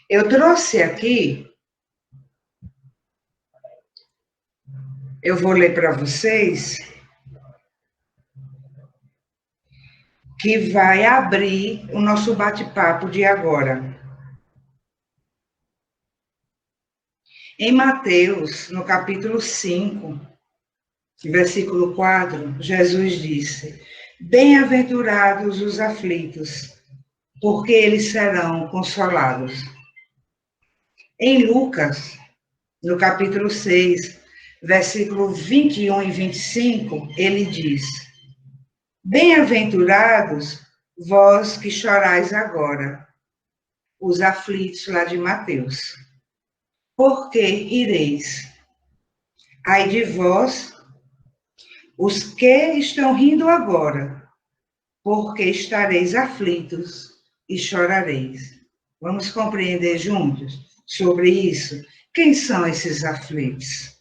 Eu trouxe aqui, eu vou ler para vocês, que vai abrir o nosso bate-papo de agora. Em Mateus, no capítulo 5, versículo 4, Jesus disse: Bem-aventurados os aflitos, porque eles serão consolados. Em Lucas, no capítulo 6, versículo 21 e 25, ele diz: Bem-aventurados vós que chorais agora, os aflitos lá de Mateus, porque ireis. Ai de vós, os que estão rindo agora, porque estareis aflitos e chorareis. Vamos compreender juntos sobre isso? Quem são esses aflitos?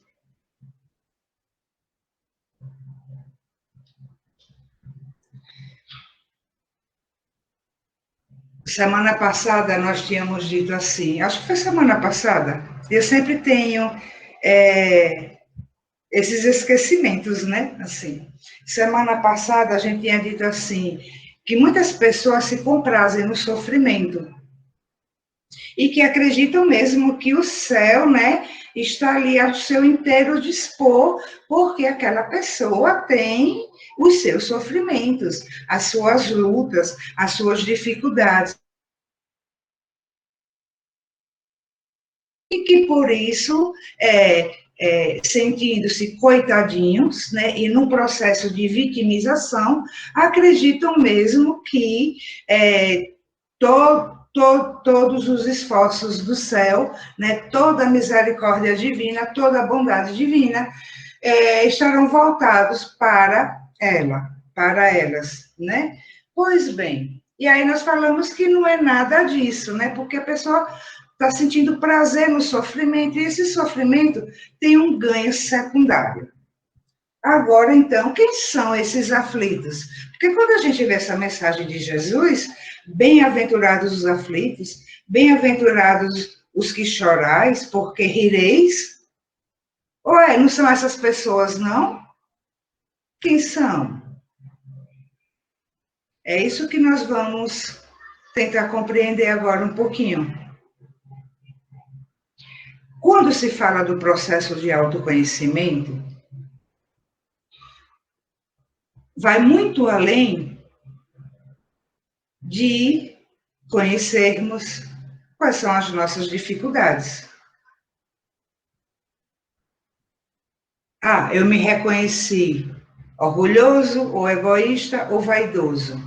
Semana passada nós tínhamos dito assim, acho que foi semana passada, eu sempre tenho esses esquecimentos, né? Assim, semana passada a gente tinha dito assim, que muitas pessoas se comprazem no sofrimento e que acreditam mesmo que o céu, né, está ali ao seu inteiro dispor, porque aquela pessoa tem os seus sofrimentos, as suas lutas, as suas dificuldades. E que por isso, sentindo-se coitadinhos, né, e num processo de vitimização, acreditam mesmo que todos os esforços do céu, né, toda a misericórdia divina, toda a bondade divina, estarão voltados para elas, né? Pois bem, e aí nós falamos que não é nada disso, né? Porque a pessoa está sentindo prazer no sofrimento, e esse sofrimento tem um ganho secundário. Agora, então, quem são esses aflitos? Porque quando a gente vê essa mensagem de Jesus, bem-aventurados os aflitos, bem-aventurados os que chorais, porque rireis. Ué, não são essas pessoas, não? Quem são? É isso que nós vamos tentar compreender agora um pouquinho. Quando se fala do processo de autoconhecimento, vai muito além de conhecermos quais são as nossas dificuldades. Ah, eu me reconheci orgulhoso, ou egoísta, ou vaidoso.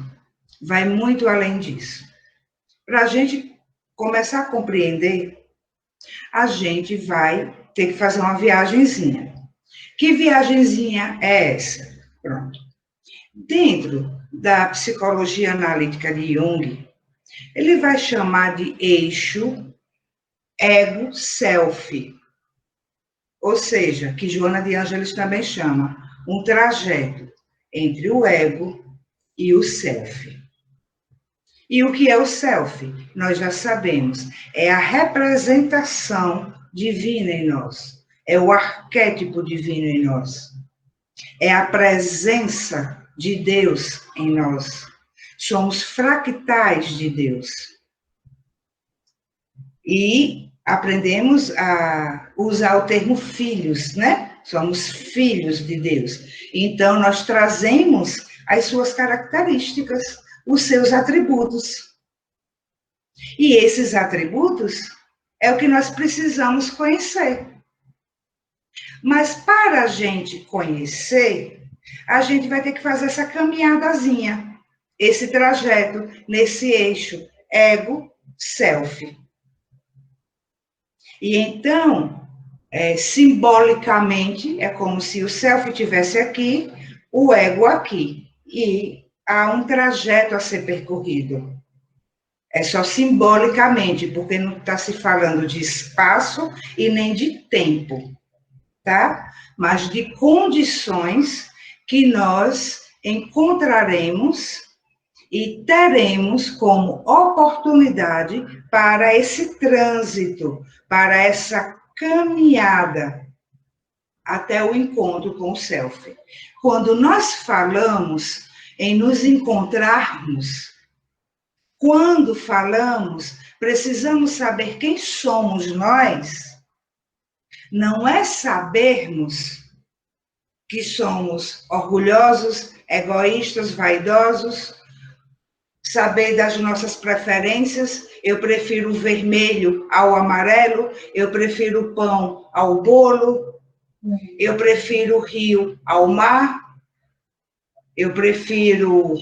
Vai muito além disso. Para a gente começar a compreender, a gente vai ter que fazer uma viagenzinha. Que viagenzinha é essa? Pronto. Dentro da psicologia analítica de Jung, ele vai chamar de eixo ego-self, ou seja, que Joana de Ângeles também chama, um trajeto entre o ego e o self. E o que é o self? Nós já sabemos, é a representação divina em nós, é o arquétipo divino em nós, é a presença de Deus em nós. Somos fractais de Deus. E aprendemos a usar o termo filhos, né? Somos filhos de Deus. Então, nós trazemos as suas características, os seus atributos. E esses atributos é o que nós precisamos conhecer. Mas para a gente conhecer, a gente vai ter que fazer essa caminhadazinha, esse trajeto nesse eixo ego-self. E então, simbolicamente, é como se o self estivesse aqui, o ego aqui. E há um trajeto a ser percorrido. É só simbolicamente, porque não está se falando de espaço e nem de tempo, tá? Mas de condições que nós encontraremos e teremos como oportunidade para esse trânsito, para essa caminhada até o encontro com o self. Quando nós falamos em nos encontrarmos, quando falamos, precisamos saber quem somos nós, não é sabermos que somos orgulhosos, egoístas, vaidosos, saber das nossas preferências, eu prefiro o vermelho ao amarelo, eu prefiro o pão ao bolo, eu prefiro o rio ao mar, eu prefiro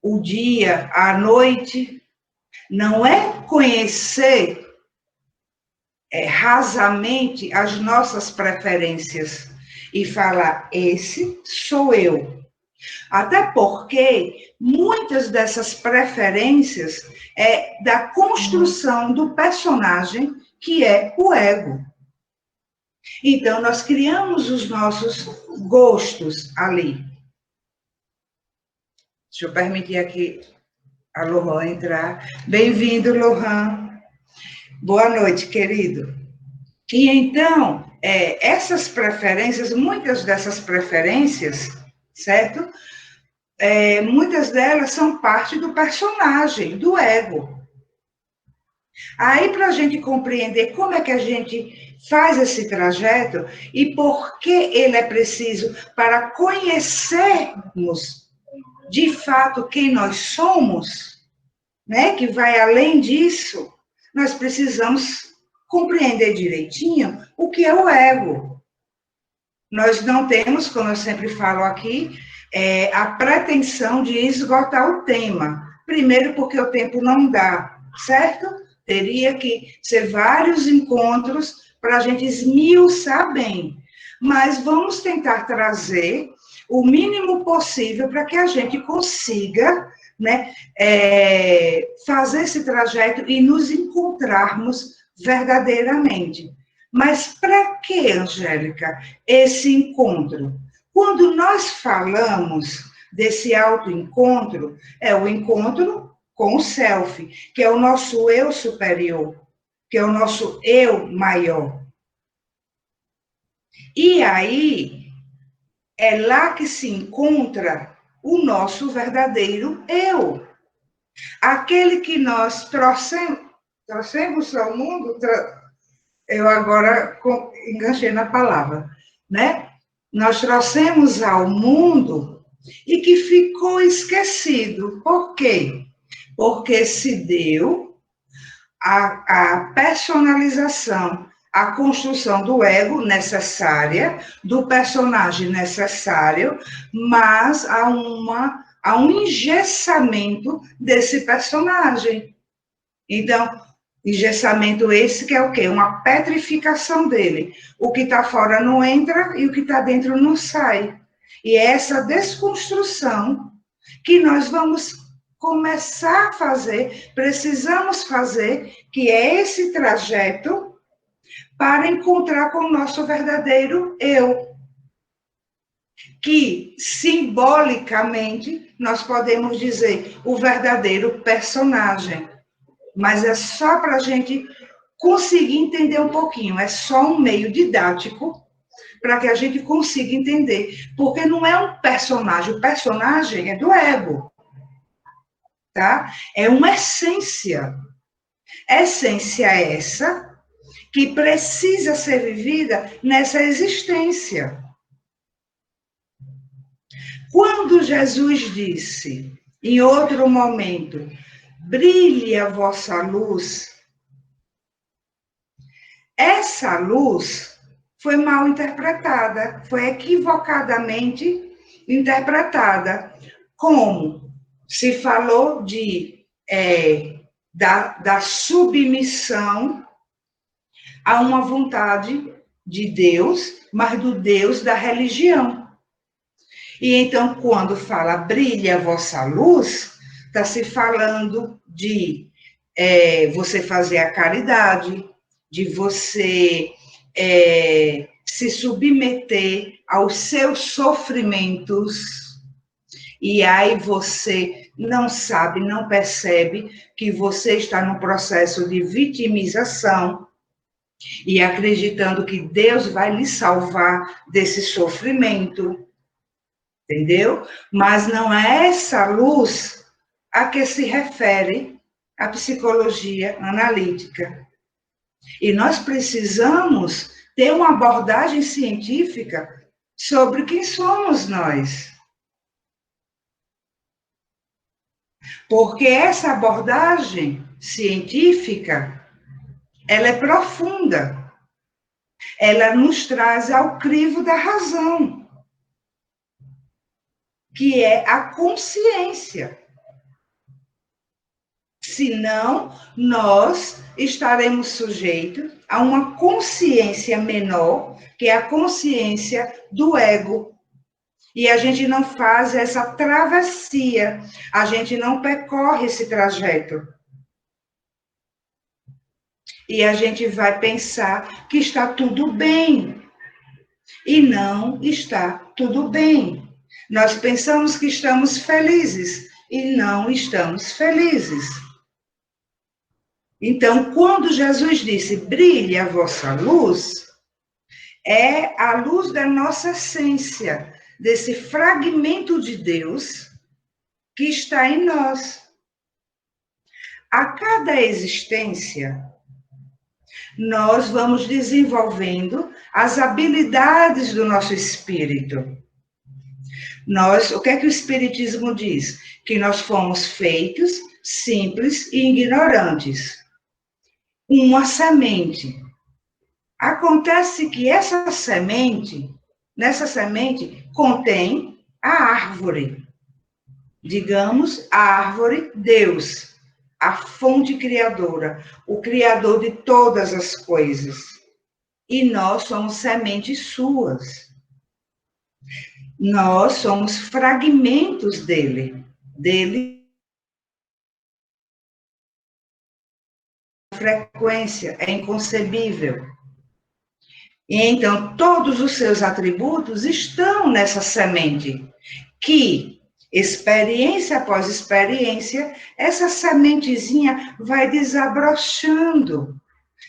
o dia à noite. Não é conhecer rasamente as nossas preferências e falar, esse sou eu. Até porque muitas dessas preferências é da construção do personagem, que é o ego. Então, nós criamos os nossos gostos ali. Deixa eu permitir aqui a Lohan entrar. Bem-vindo, Lohan. Boa noite, querido. E então, essas preferências, muitas dessas preferências, certo? Muitas delas são parte do personagem, do ego. Aí, para a gente compreender como é que a gente faz esse trajeto e por que ele é preciso para conhecermos de fato quem nós somos, né, que vai além disso, nós precisamos compreender direitinho o que é o ego. Nós não temos, como eu sempre falo aqui, a pretensão de esgotar o tema. Primeiro, porque o tempo não dá, certo? Teria que ser vários encontros para a gente esmiuçar bem. Mas vamos tentar trazer o mínimo possível para que a gente consiga, né, fazer esse trajeto e nos encontrarmos verdadeiramente. Mas para que, Angélica, esse encontro? Quando nós falamos desse autoencontro, é o encontro com o self, que é o nosso eu superior, que é o nosso eu maior. E aí, é lá que se encontra o nosso verdadeiro eu. Aquele que nós trouxemos ao mundo, eu agora enganchei na palavra, né? Nós trouxemos ao mundo e que ficou esquecido. Por quê? Porque se deu a personalização, a construção do ego necessária, do personagem necessário, mas há um engessamento desse personagem. Então, engessamento esse que é o quê? Uma petrificação dele. O que está fora não entra e o que está dentro não sai. E é essa desconstrução que nós vamos começar a fazer, precisamos fazer, que é esse trajeto para encontrar com o nosso verdadeiro eu. Que, simbolicamente, nós podemos dizer o verdadeiro personagem. Mas é só para a gente conseguir entender um pouquinho, é só um meio didático para que a gente consiga entender. Porque não é um personagem, o personagem é do ego. Tá? É uma essência. Essência essa que precisa ser vivida nessa existência. Quando Jesus disse, em outro momento, brilhe a vossa luz, essa luz foi mal interpretada, foi equivocadamente interpretada. Como? Se falou da submissão a uma vontade de Deus, mas do Deus da religião. E então, quando fala brilha a vossa luz, está se falando de você fazer a caridade, de você se submeter aos seus sofrimentos, e aí você não sabe, não percebe que você está num processo de vitimização e acreditando que Deus vai lhe salvar desse sofrimento, entendeu? Mas não é essa luz a que se refere a psicologia analítica. E nós precisamos ter uma abordagem científica sobre quem somos nós. Porque essa abordagem científica, ela é profunda. Ela nos traz ao crivo da razão, que é a consciência. Senão, nós estaremos sujeitos a uma consciência menor, que é a consciência do ego. E a gente não faz essa travessia, a gente não percorre esse trajeto. E a gente vai pensar que está tudo bem. E não está tudo bem. Nós pensamos que estamos felizes e não estamos felizes. Então, quando Jesus disse, brilhe a vossa luz, é a luz da nossa essência, desse fragmento de Deus que está em nós. A cada existência, nós vamos desenvolvendo as habilidades do nosso espírito. O que é que o Espiritismo diz? Que nós fomos feitos simples e ignorantes. Uma semente. Acontece que nessa semente, contém a árvore. Digamos, a árvore Deus, a fonte criadora, o criador de todas as coisas. E nós somos sementes suas. Nós somos fragmentos dele. A frequência é inconcebível. E então, todos os seus atributos estão nessa semente, que, experiência após experiência, essa sementezinha vai desabrochando,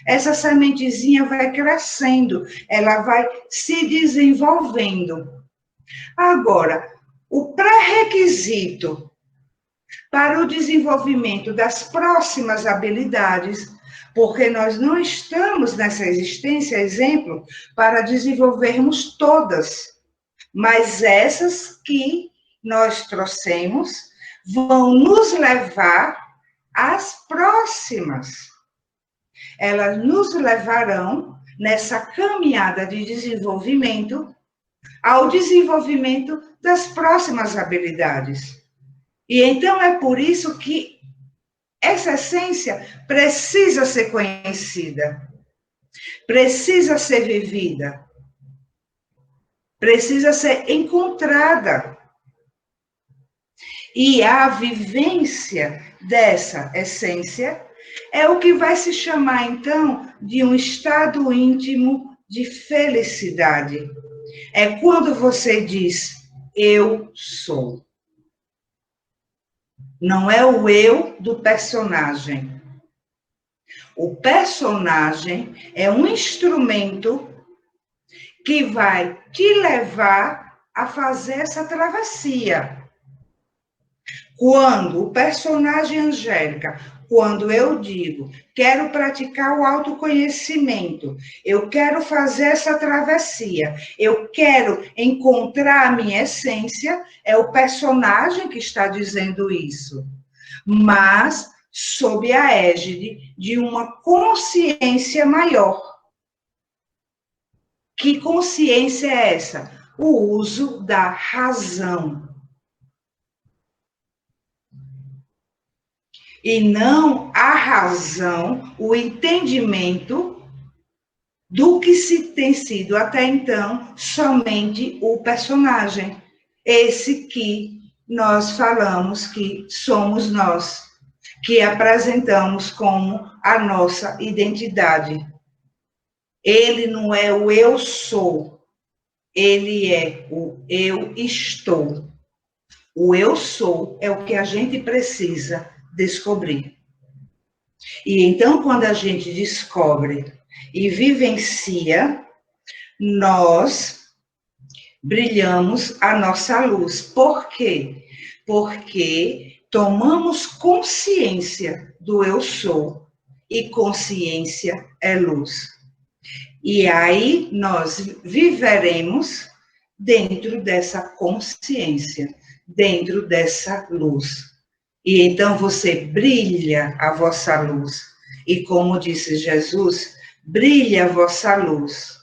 essa sementezinha vai crescendo, ela vai se desenvolvendo. Agora, o pré-requisito para o desenvolvimento das próximas habilidades, porque nós não estamos nessa existência, exemplo, para desenvolvermos todas, mas essas que nós trouxemos vão nos levar às próximas. Elas nos levarão nessa caminhada de desenvolvimento ao desenvolvimento das próximas habilidades. E então é por isso que essa essência precisa ser conhecida, precisa ser vivida, precisa ser encontrada. E a vivência dessa essência é o que vai se chamar, então, de um estado íntimo de felicidade. É quando você diz, eu sou. Não é o eu do personagem. O personagem é um instrumento que vai te levar a fazer essa travessia. Quando o personagem Angélica, quando eu digo, quero praticar o autoconhecimento, eu quero fazer essa travessia, eu quero encontrar a minha essência, é o personagem que está dizendo isso. Mas sob a égide de uma consciência maior. Que consciência é essa? O uso da razão. E não a razão, o entendimento do que se tem sido até então somente o personagem. Esse que nós falamos que somos nós, que apresentamos como a nossa identidade. Ele não é o eu sou, ele é o eu estou. O eu sou é o que a gente precisa descobrir. E então, quando a gente descobre e vivencia, nós brilhamos a nossa luz. Por quê? Porque tomamos consciência do eu sou, e consciência é luz. E aí nós viveremos dentro dessa consciência, dentro dessa luz. E então você brilha a vossa luz. E como disse Jesus, brilha a vossa luz,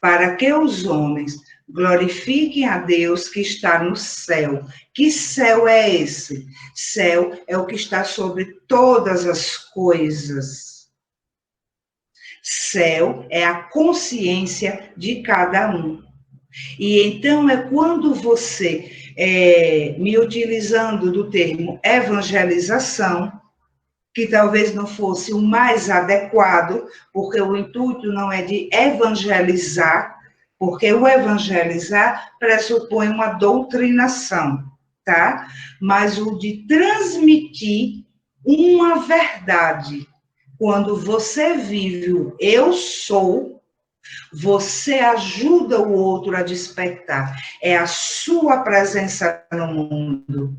para que os homens glorifiquem a Deus que está no céu. Que céu é esse? Céu é o que está sobre todas as coisas. Céu é a consciência de cada um. E então é quando você, me utilizando do termo evangelização, que talvez não fosse o mais adequado, porque o intuito não é de evangelizar, porque o evangelizar pressupõe uma doutrinação, tá? Mas o de transmitir uma verdade. Quando você vive o eu sou, você ajuda o outro a despertar. É a sua presença no mundo.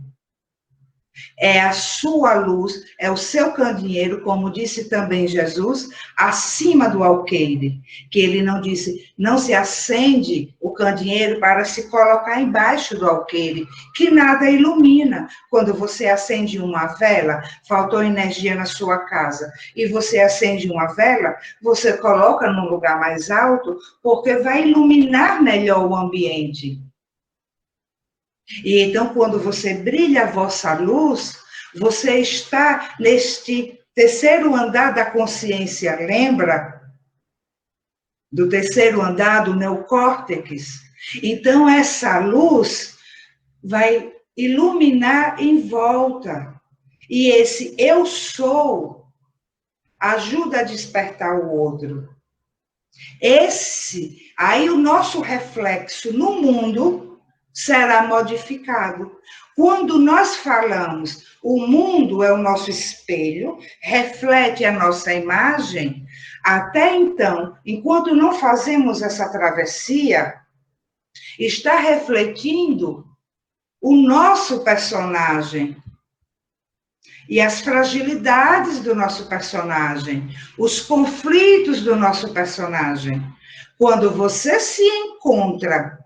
É a sua luz, é o seu candeeiro, como disse também Jesus, acima do alqueire. Que ele não disse, não se acende o candeeiro para se colocar embaixo do alqueire, que nada ilumina. Quando você acende uma vela, faltou energia na sua casa, e você acende uma vela, você coloca num lugar mais alto, porque vai iluminar melhor o ambiente. E então, quando você brilha a vossa luz, você está neste terceiro andar da consciência, lembra? Do terceiro andar do neocórtex. Então, essa luz vai iluminar em volta. E esse eu sou ajuda a despertar o outro. Aí o nosso reflexo no mundo será modificado. Quando nós falamos, o mundo é o nosso espelho, reflete a nossa imagem, até então, enquanto não fazemos essa travessia, está refletindo o nosso personagem e as fragilidades do nosso personagem, os conflitos do nosso personagem. Quando você se encontra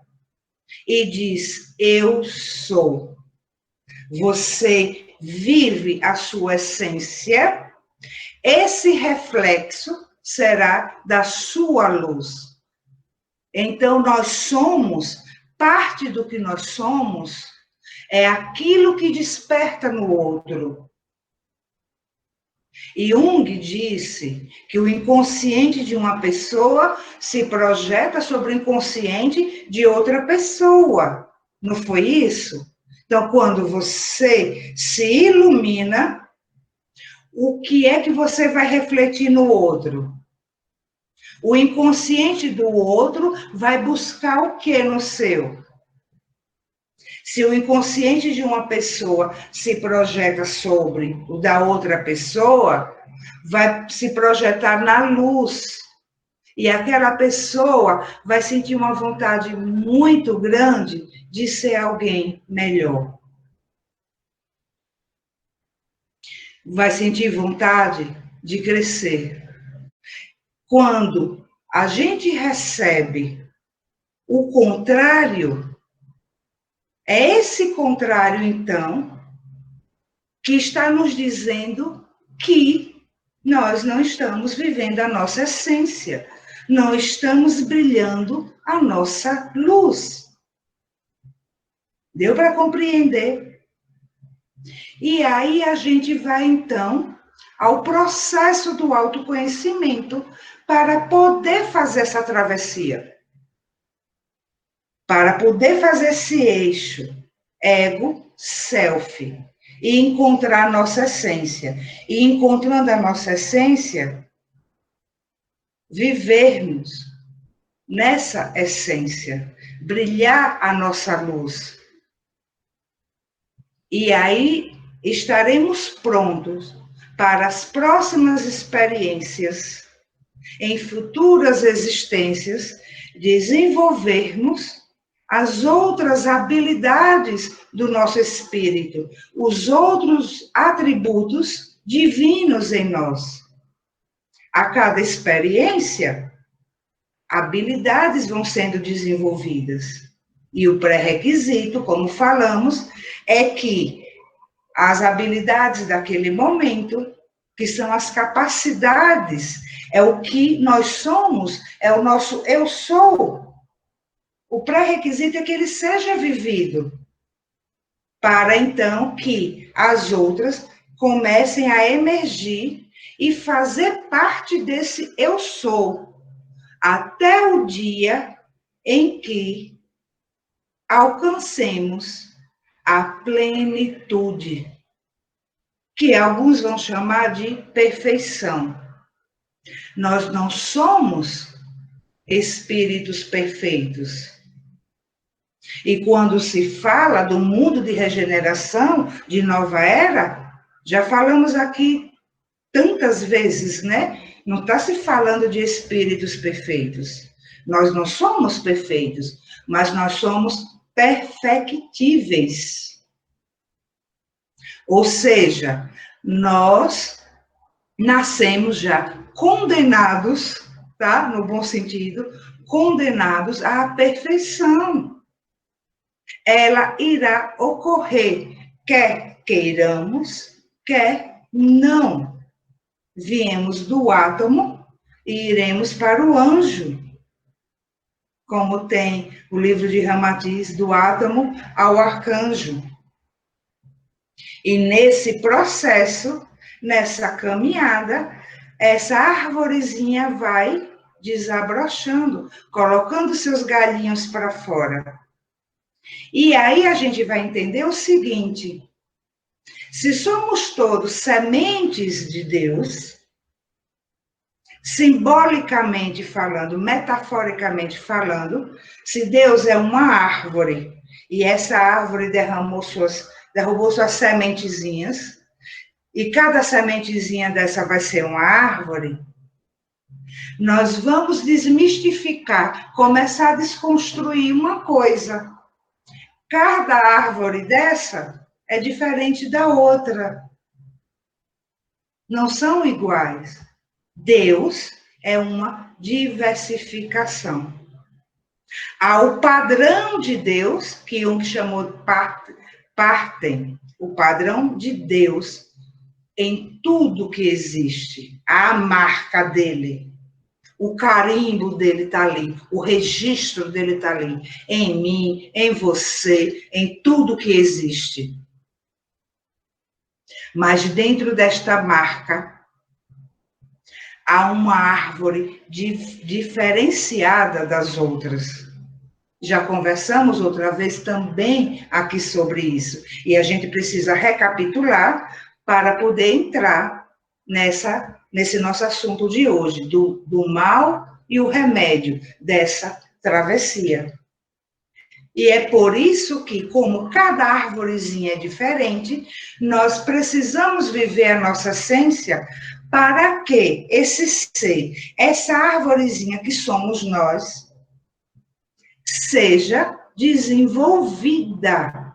e diz, eu sou, você vive a sua essência, esse reflexo será da sua luz. Então, nós somos, parte do que nós somos, é aquilo que desperta no outro. E Jung disse que o inconsciente de uma pessoa se projeta sobre o inconsciente de outra pessoa. Não foi isso? Então, quando você se ilumina, o que é que você vai refletir no outro? O inconsciente do outro vai buscar o que no seu? Se o inconsciente de uma pessoa se projeta sobre o da outra pessoa, vai se projetar na luz. E aquela pessoa vai sentir uma vontade muito grande de ser alguém melhor. Vai sentir vontade de crescer. Quando a gente recebe o contrário, é esse contrário, então, que está nos dizendo que nós não estamos vivendo a nossa essência, não estamos brilhando a nossa luz. Deu para compreender? E aí a gente vai, então, ao processo do autoconhecimento para poder fazer essa travessia. Para poder fazer esse eixo ego, self, e encontrar a nossa essência. E encontrando a nossa essência, vivermos nessa essência, brilhar a nossa luz. E aí estaremos prontos para as próximas experiências, em futuras existências, desenvolvermos as outras habilidades do nosso espírito, os outros atributos divinos em nós. A cada experiência, habilidades vão sendo desenvolvidas. E o pré-requisito, como falamos, é que as habilidades daquele momento, que são as capacidades, é o que nós somos, é o nosso eu sou. O pré-requisito é que ele seja vivido, para então que as outras comecem a emergir e fazer parte desse eu sou, até o dia em que alcancemos a plenitude, que alguns vão chamar de perfeição. Nós não somos espíritos perfeitos. E quando se fala do mundo de regeneração, de nova era, já falamos aqui tantas vezes, né? Não está se falando de espíritos perfeitos. Nós não somos perfeitos, mas nós somos perfectíveis. Ou seja, nós nascemos já condenados, tá? No bom sentido, condenados à perfeição. Ela irá ocorrer, quer queiramos, quer não. Viemos do átomo e iremos para o anjo. Como tem o livro de Ramatiz, do átomo ao arcanjo. E nesse processo, nessa caminhada, essa arvorezinha vai desabrochando, colocando seus galhinhos para fora. E aí a gente vai entender o seguinte: se somos todos sementes de Deus, simbolicamente falando, metaforicamente falando, se Deus é uma árvore e essa árvore derrubou suas sementezinhas, e cada sementezinha dessa vai ser uma árvore, nós vamos desmistificar, começar a desconstruir uma coisa. Cada árvore dessa é diferente da outra. Não são iguais. Deus é uma diversificação. Há o padrão de Deus, que um chamou de partem, o padrão de Deus em tudo que existe. A marca dele, o carimbo dele está ali, o registro dele está ali, em mim, em você, em tudo que existe. Mas dentro desta marca, há uma árvore diferenciada das outras. Já conversamos outra vez também aqui sobre isso. E a gente precisa recapitular para poder entrar nesse nosso assunto de hoje, do mal e o remédio dessa travessia. E é por isso que, como cada árvorezinha é diferente, nós precisamos viver a nossa essência para que esse ser, essa arvorezinha que somos nós, seja desenvolvida.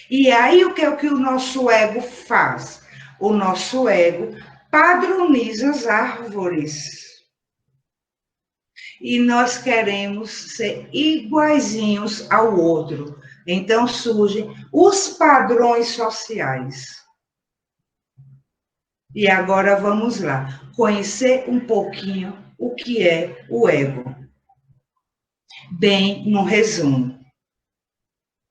E aí o que é o que o nosso ego faz? O nosso ego padroniza as árvores. E nós queremos ser iguaizinhos ao outro. Então surgem os padrões sociais. E agora vamos lá, conhecer um pouquinho o que é o ego. Bem, no resumo,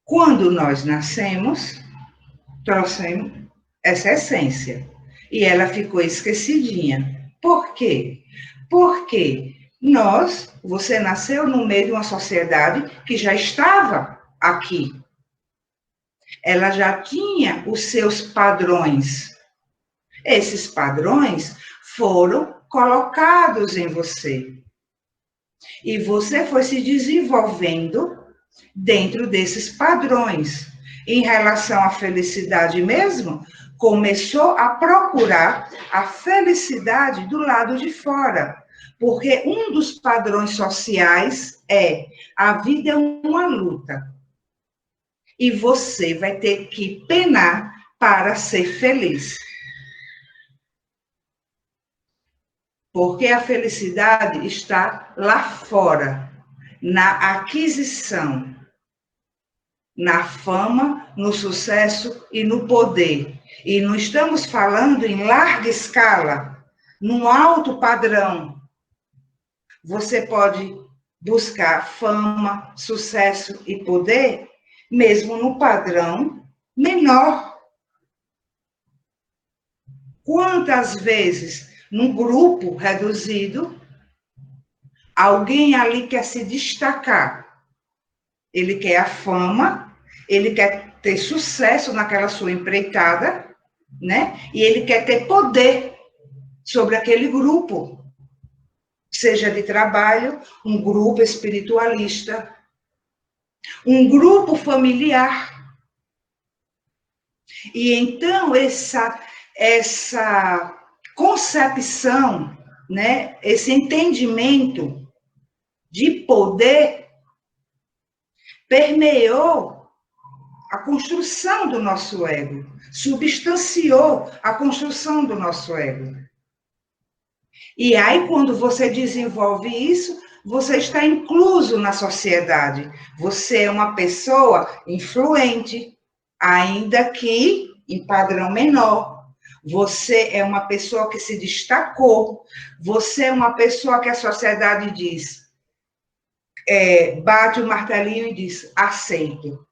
quando nós nascemos, trouxemos essa essência. E ela ficou esquecidinha. Por quê? Porque você nasceu no meio de uma sociedade que já estava aqui. Ela já tinha os seus padrões. Esses padrões foram colocados em você. E você foi se desenvolvendo dentro desses padrões. em relação à felicidade mesmo, começou a procurar a felicidade do lado de fora. Porque um dos padrões sociais é a vida é uma luta. E você vai ter que penar para ser feliz. Porque a felicidade está lá fora, na aquisição, na fama, no sucesso e no poder. E não estamos falando em larga escala, num alto padrão. Você pode buscar fama, sucesso e poder, mesmo no padrão menor. Quantas vezes, num grupo reduzido, alguém ali quer se destacar? Ele quer a fama, ele quer ter sucesso naquela sua empreitada, né? E ele quer ter poder sobre aquele grupo, seja de trabalho, um grupo espiritualista, um grupo familiar. E então essa concepção, né, esse entendimento de poder permeou a construção do nosso ego, substanciou a construção do nosso ego. E aí, quando você desenvolve isso, você está incluso na sociedade. Você é uma pessoa influente, ainda que em padrão menor. Você é uma pessoa que se destacou. Você é uma pessoa que a sociedade diz, bate o martelinho e diz, aceito.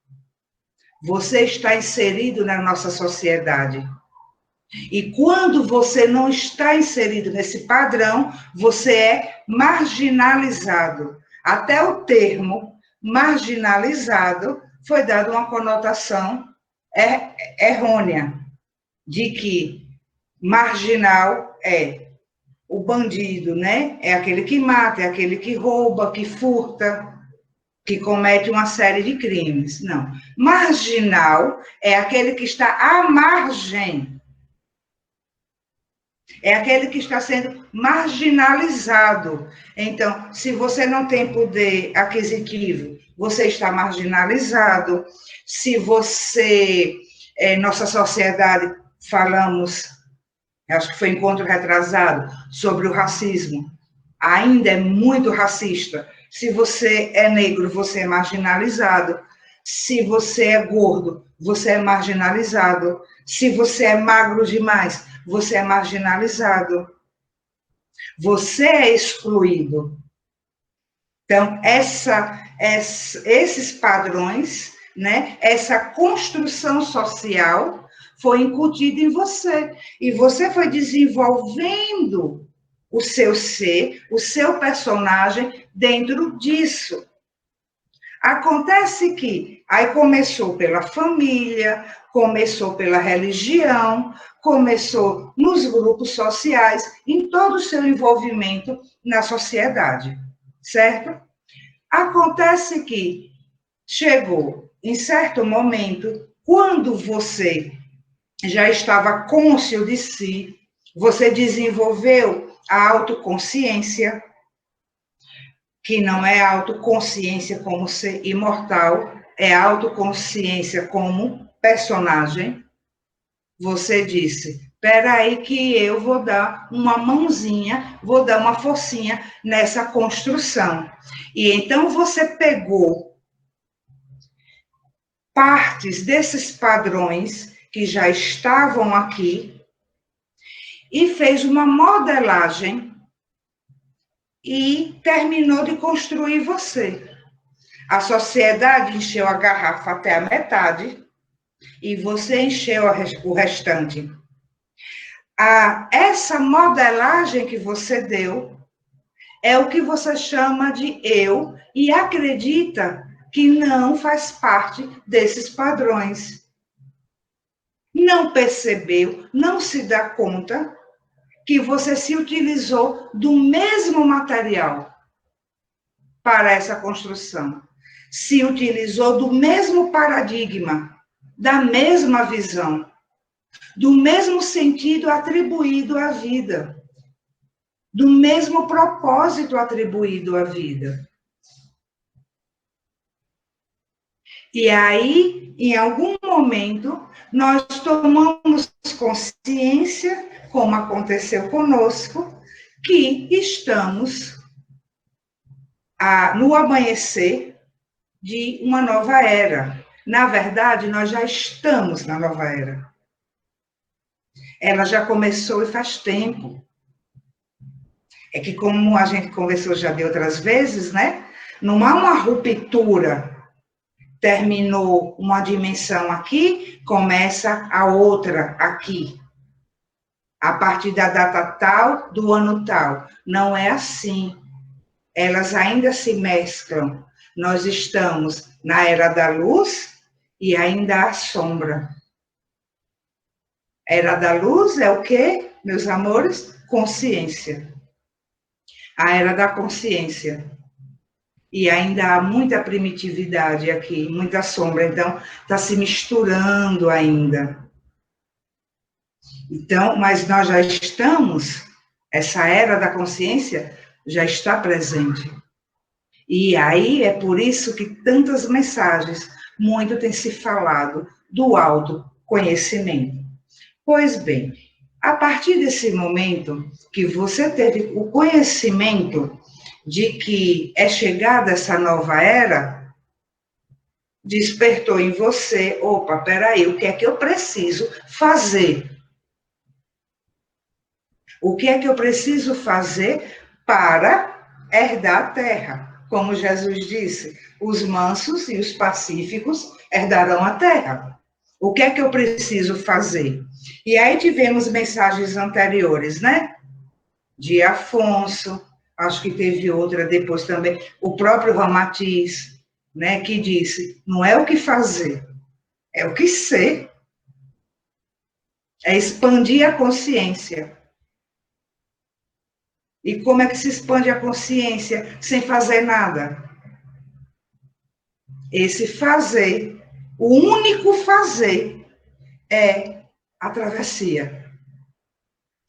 Você está inserido na nossa sociedade. E quando você não está inserido nesse padrão, você é marginalizado. Até o termo marginalizado foi dado uma conotação errônea, de que marginal é o bandido, né? É aquele que mata, é aquele que rouba, que furta, que comete uma série de crimes. Não. Marginal é aquele que está à margem. É aquele que está sendo marginalizado. Então, se você não tem poder aquisitivo, você está marginalizado. Se você, nossa sociedade, falamos, acho que foi encontro retrasado, sobre o racismo, ainda é muito racista. Se você é negro, você é marginalizado. Se você é gordo, você é marginalizado. Se você é magro demais, você é marginalizado. Você é excluído. Então, esses padrões, né, essa construção social foi incutida em você. E você foi desenvolvendo o seu ser, o seu personagem dentro disso. Acontece que aí começou pela família, começou pela religião, começou nos grupos sociais, em todo o seu envolvimento na sociedade, certo? Acontece que chegou em certo momento, quando você já estava cônscio de si, você desenvolveu a autoconsciência, que não é autoconsciência como ser imortal, é autoconsciência como personagem. Você disse, espera aí que eu vou dar uma mãozinha, vou dar uma forcinha nessa construção. E então você pegou partes desses padrões que já estavam aqui e fez uma modelagem e terminou de construir você. A sociedade encheu a garrafa até a metade e você encheu o restante. Essa modelagem que você deu é o que você chama de eu e acredita que não faz parte desses padrões. Não percebeu, não se dá conta que você se utilizou do mesmo material para essa construção. Se utilizou do mesmo paradigma. da mesma visão, do mesmo sentido atribuído à vida, do mesmo propósito atribuído à vida. E aí, em algum momento, nós tomamos consciência, como aconteceu conosco, que estamos no amanhecer de uma nova era. Na verdade, nós já estamos na nova era. Ela já começou e faz tempo. É que, como a gente conversou já de outras vezes, né? Não há uma ruptura. Terminou uma dimensão aqui, começa a outra aqui. A partir da data tal, do ano tal. Não é assim. Elas ainda se mesclam. Nós estamos na era da luz e ainda há sombra. Era da luz é o quê, meus amores? Consciência. A era da consciência. E ainda há muita primitividade aqui, muita sombra. Então, está se misturando ainda. Então, mas nós já estamos, essa era da consciência já está presente. E aí é por isso que tantas mensagens, muito tem se falado do autoconhecimento. Pois bem, a partir desse momento que você teve o conhecimento de que é chegada essa nova era, despertou em você, opa, peraí, o que é que eu preciso fazer? O que é que eu preciso fazer para herdar a terra? Como Jesus disse, os mansos e os pacíficos herdarão a terra. O que é que eu preciso fazer? E aí tivemos mensagens anteriores, né? De Afonso, acho que teve outra depois também, o próprio Ramatiz, né? Que disse, não é o que fazer, é o que ser. É expandir a consciência. E como é que se expande a consciência sem fazer nada? Esse fazer, o único fazer, é a travessia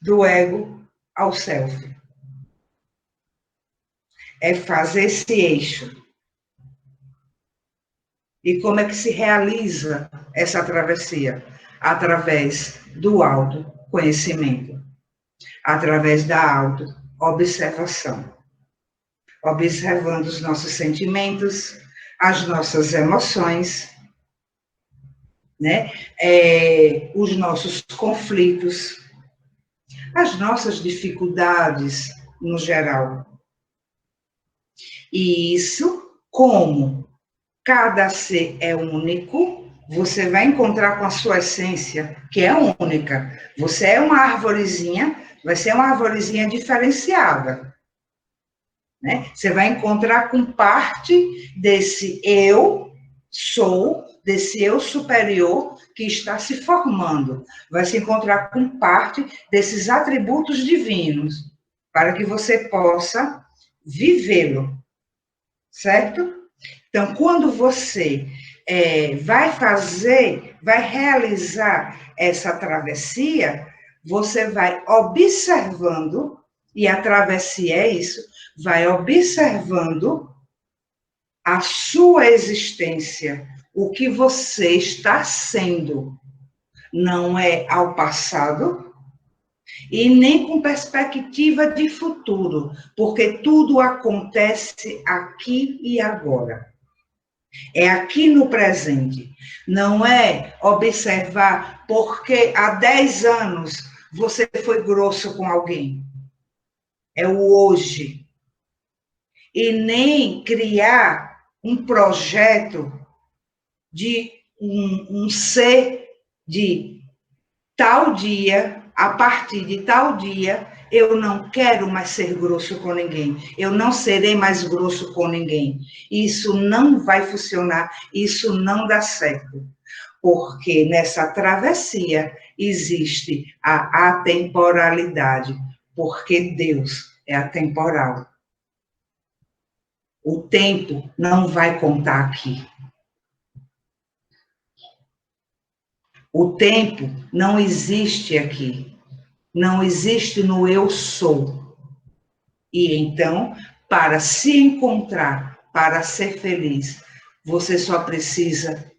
do ego ao self. É fazer esse eixo. E como é que se realiza essa travessia? Através do autoconhecimento, através da autoobservação. Observando os nossos sentimentos, as nossas emoções, né? Os nossos conflitos, as nossas dificuldades no geral. E isso, como cada ser é único, você vai encontrar com a sua essência, que é única. Você é uma arvorezinha, vai ser uma arvorezinha diferenciada. Né? Você vai encontrar com parte desse eu sou, desse eu superior que está se formando. Vai se encontrar com parte desses atributos divinos, para que você possa vivê-lo, certo? Então, quando você vai realizar essa travessia, você vai observando, e a travessia é isso, vai observando a sua existência, o que você está sendo. Não é ao passado e nem com perspectiva de futuro, porque tudo acontece aqui e agora. É aqui no presente. Não é observar porque há 10 anos você foi grosso com alguém. É o hoje. E nem criar um projeto de um ser de tal dia, a partir de tal dia, eu não quero mais ser grosso com ninguém. Eu não serei mais grosso com ninguém. Isso não vai funcionar, isso não dá certo. Porque nessa travessia existe a atemporalidade, porque Deus é atemporal. O tempo não vai contar aqui. O tempo não existe aqui. Não existe no eu sou. E então, para se encontrar, para ser feliz, você só precisa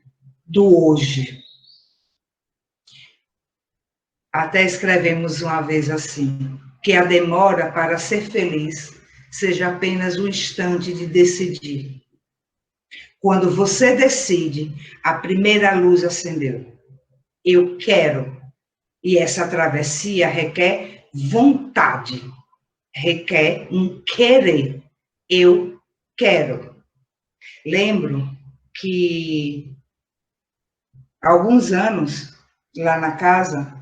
do hoje. Até escrevemos uma vez assim, que a demora para ser feliz seja apenas um instante de decidir. Quando você decide, a primeira luz acendeu. Eu quero. E essa travessia requer vontade, requer um querer. Eu quero. Lembro que há alguns anos, lá na casa,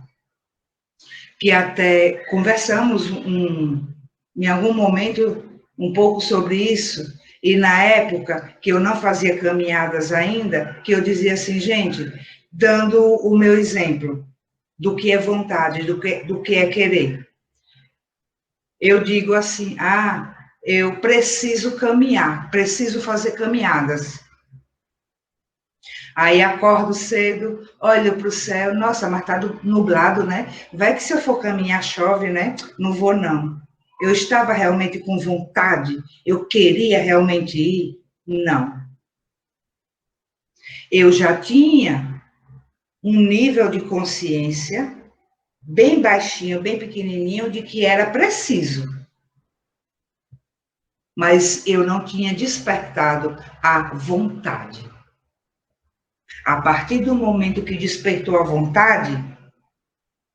que até conversamos em algum momento um pouco sobre isso, e na época que eu não fazia caminhadas ainda, que eu dizia assim, gente, dando o meu exemplo do que é vontade, do que é querer. Eu digo assim, eu preciso caminhar, preciso fazer caminhadas. Aí acordo cedo, olho para o céu, nossa, mas está nublado, né? Vai que se eu for caminhar chove, né? Não vou, não. Eu estava realmente com vontade, eu queria realmente ir? Não. Eu já tinha um nível de consciência bem baixinho, bem pequenininho, de que era preciso. Mas eu não tinha despertado a vontade. A partir do momento que despertou a vontade,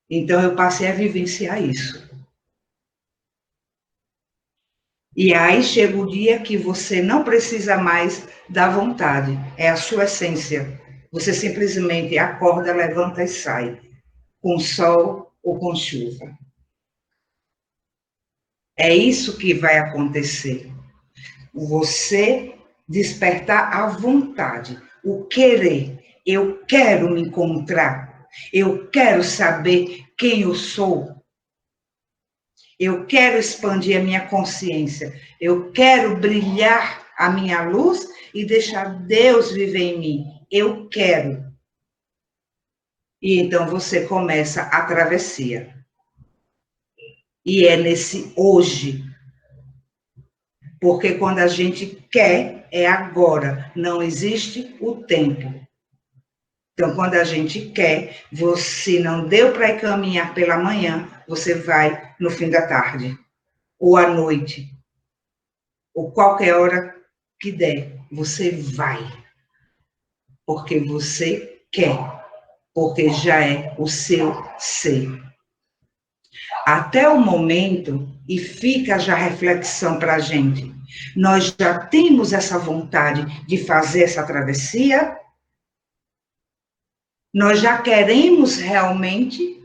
então eu passei a vivenciar isso. E aí chega o dia que você não precisa mais da vontade, é a sua essência. Você simplesmente acorda, levanta e sai, com sol ou com chuva. É isso que vai acontecer. Você despertar a vontade, o querer. Eu quero me encontrar, eu quero saber quem eu sou. Eu quero expandir a minha consciência. Eu quero brilhar a minha luz e deixar Deus viver em mim. Eu quero. E então você começa a travessia. E é nesse hoje. Porque quando a gente quer, é agora. Não existe o tempo. Então, quando a gente quer, você não deu para ir caminhar pela manhã, você vai no fim da tarde. Ou à noite. Ou qualquer hora que der, você vai. Porque você quer. Porque já é o seu ser. Até o momento, e fica já a reflexão para a gente, nós já temos essa vontade de fazer essa travessia? Nós já queremos realmente?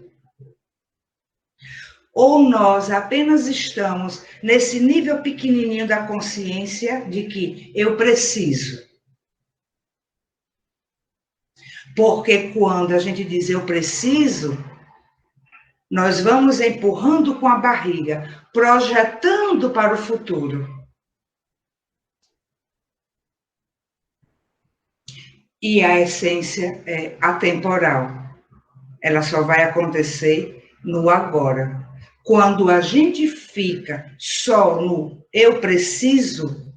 Ou nós apenas estamos nesse nível pequenininho da consciência de que eu preciso? Porque quando a gente diz eu preciso, nós vamos empurrando com a barriga, projetando para o futuro. E a essência é atemporal. Ela só vai acontecer no agora. Quando a gente fica só no eu preciso,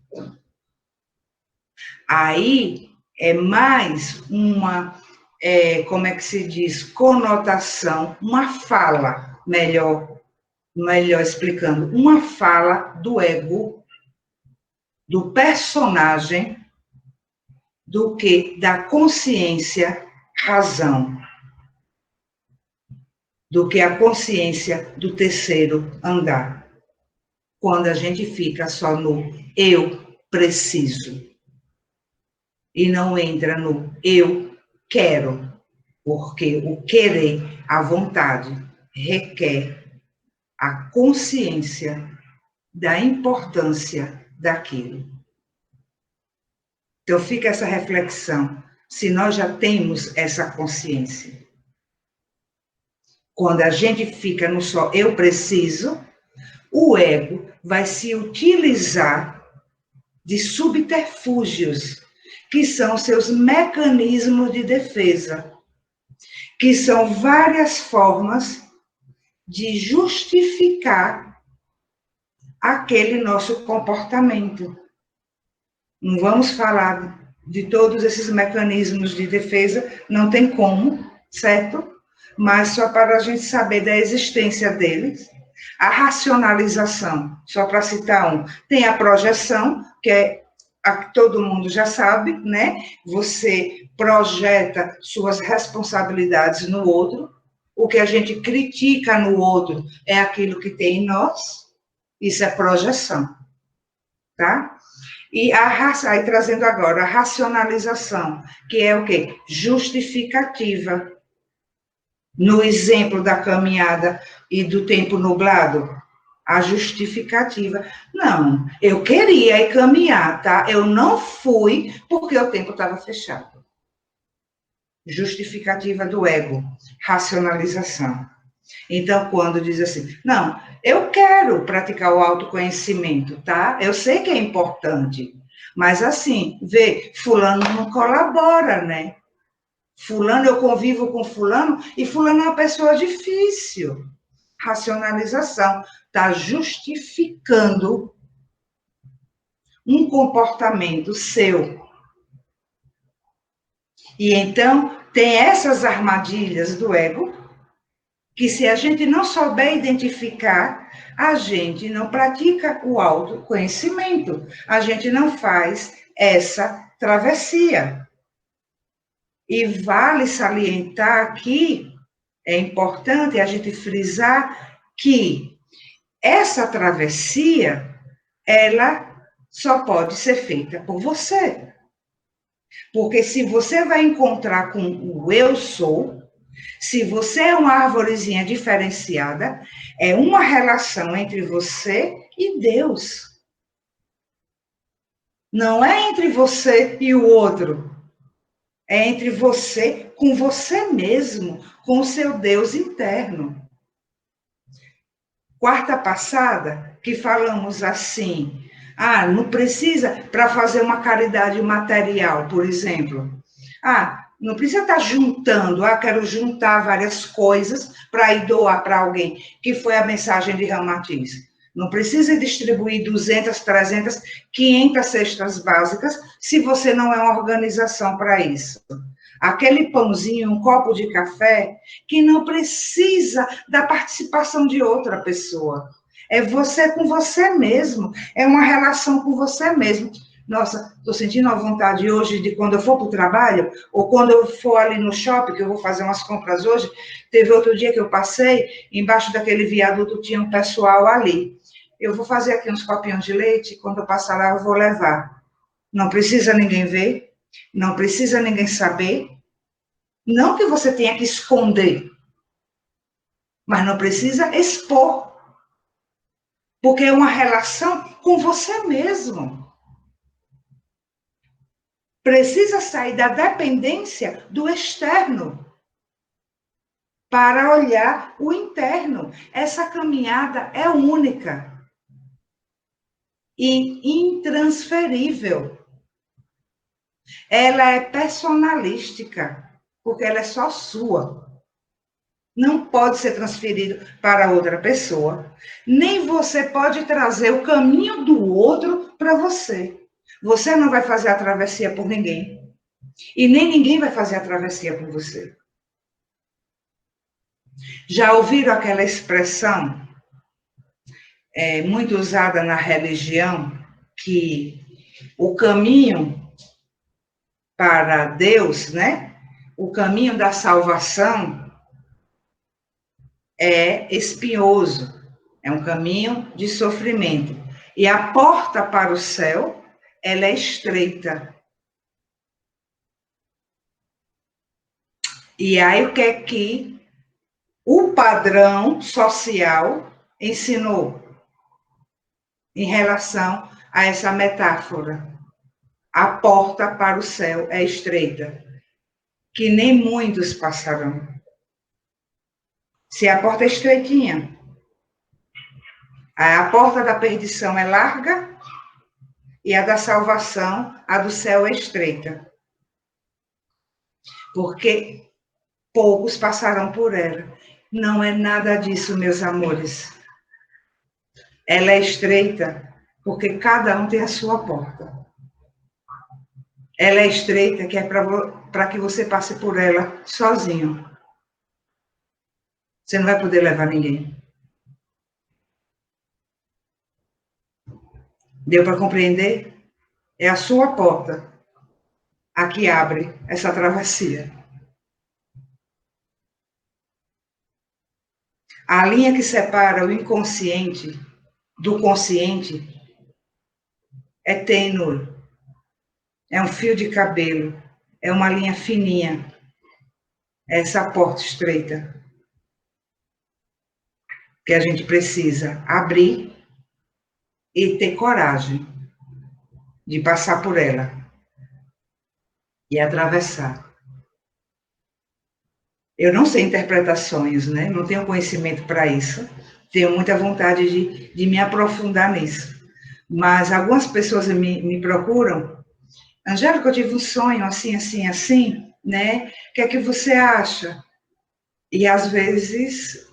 aí é mais uma, como é que se diz, conotação, uma fala, melhor explicando, uma fala do ego, do personagem, do que da consciência razão, do que a consciência do terceiro andar. Quando a gente fica só no eu preciso e não entra no eu quero, porque o querer, a vontade, requer a consciência da importância daquilo. Então fica essa reflexão, se nós já temos essa consciência. Quando a gente fica no só eu preciso, o ego vai se utilizar de subterfúgios, que são seus mecanismos de defesa, que são várias formas de justificar aquele nosso comportamento. Não vamos falar de todos esses mecanismos de defesa, não tem como, certo? Mas só para a gente saber da existência deles. A racionalização, só para citar um, tem a projeção, que é a que todo mundo já sabe, né? Você projeta suas responsabilidades no outro, o que a gente critica no outro é aquilo que tem em nós, isso é projeção, tá? E aí trazendo agora a racionalização, que é o quê? Justificativa. No exemplo da caminhada e do tempo nublado, a justificativa. Não, eu queria ir caminhar, tá? Eu não fui porque o tempo estava fechado. Justificativa do ego, racionalização. Então, quando diz assim, não, eu quero praticar o autoconhecimento, tá? Eu sei que é importante, mas assim, vê, fulano não colabora, né? Fulano, eu convivo com fulano, e fulano é uma pessoa difícil. Racionalização, está justificando um comportamento seu. E então, tem essas armadilhas do ego, que se a gente não souber identificar, a gente não pratica o autoconhecimento, a gente não faz essa travessia. E vale salientar aqui, é importante a gente frisar que essa travessia, ela só pode ser feita por você. Porque se você vai encontrar com o eu sou, se você é uma arvorezinha diferenciada, é uma relação entre você e Deus. Não é entre você e o outro. É entre você com você mesmo, com o seu Deus interno. Quarta passada, que falamos assim, não precisa para fazer uma caridade material, por exemplo. Não precisa estar juntando, quero juntar várias coisas para ir doar para alguém, que foi a mensagem de Ramatiz. Não precisa distribuir 200, 300, 500 cestas básicas, se você não é uma organização para isso. Aquele pãozinho, um copo de café, que não precisa da participação de outra pessoa. É você com você mesmo, é uma relação com você mesmo. Nossa, estou sentindo a vontade hoje de quando eu for para o trabalho, ou quando eu for ali no shopping, que eu vou fazer umas compras hoje, teve outro dia que eu passei, embaixo daquele viaduto tinha um pessoal ali. Eu vou fazer aqui uns copinhos de leite, quando eu passar lá eu vou levar. Não precisa ninguém ver, não precisa ninguém saber, não que você tenha que esconder, mas não precisa expor, porque é uma relação com você mesmo. Precisa sair da dependência do externo para olhar o interno. Essa caminhada é única e intransferível. Ela é personalística, porque ela é só sua. Não pode ser transferido para outra pessoa. Nem você pode trazer o caminho do outro para você. Você não vai fazer a travessia por ninguém. E nem ninguém vai fazer a travessia por você. Já ouviram aquela expressão muito usada na religião, que o caminho para Deus, né? O caminho da salvação é espinhoso, é um caminho de sofrimento. E a porta para o céu, ela é estreita. E aí o que é que o padrão social ensinou em relação a essa metáfora? A porta para o céu é estreita, que nem muitos passarão. Se a porta é estreitinha, a porta da perdição é larga e a da salvação, a do céu, é estreita. Porque poucos passarão por ela. Não é nada disso, meus amores. Ela é estreita porque cada um tem a sua porta. Ela é estreita que é para que você passe por ela sozinho. Você não vai poder levar ninguém. Deu para compreender? É a sua porta a que abre essa travessia. A linha que separa o inconsciente do consciente é tênue. É um fio de cabelo. É uma linha fininha. É essa porta estreita que a gente precisa abrir e ter coragem de passar por ela e atravessar. Eu não sei interpretar sonhos, né? Não tenho conhecimento para isso. Tenho muita vontade de me aprofundar nisso. Mas algumas pessoas me procuram. Angélica, eu tive um sonho assim, assim, assim, né? O que é que você acha? E às vezes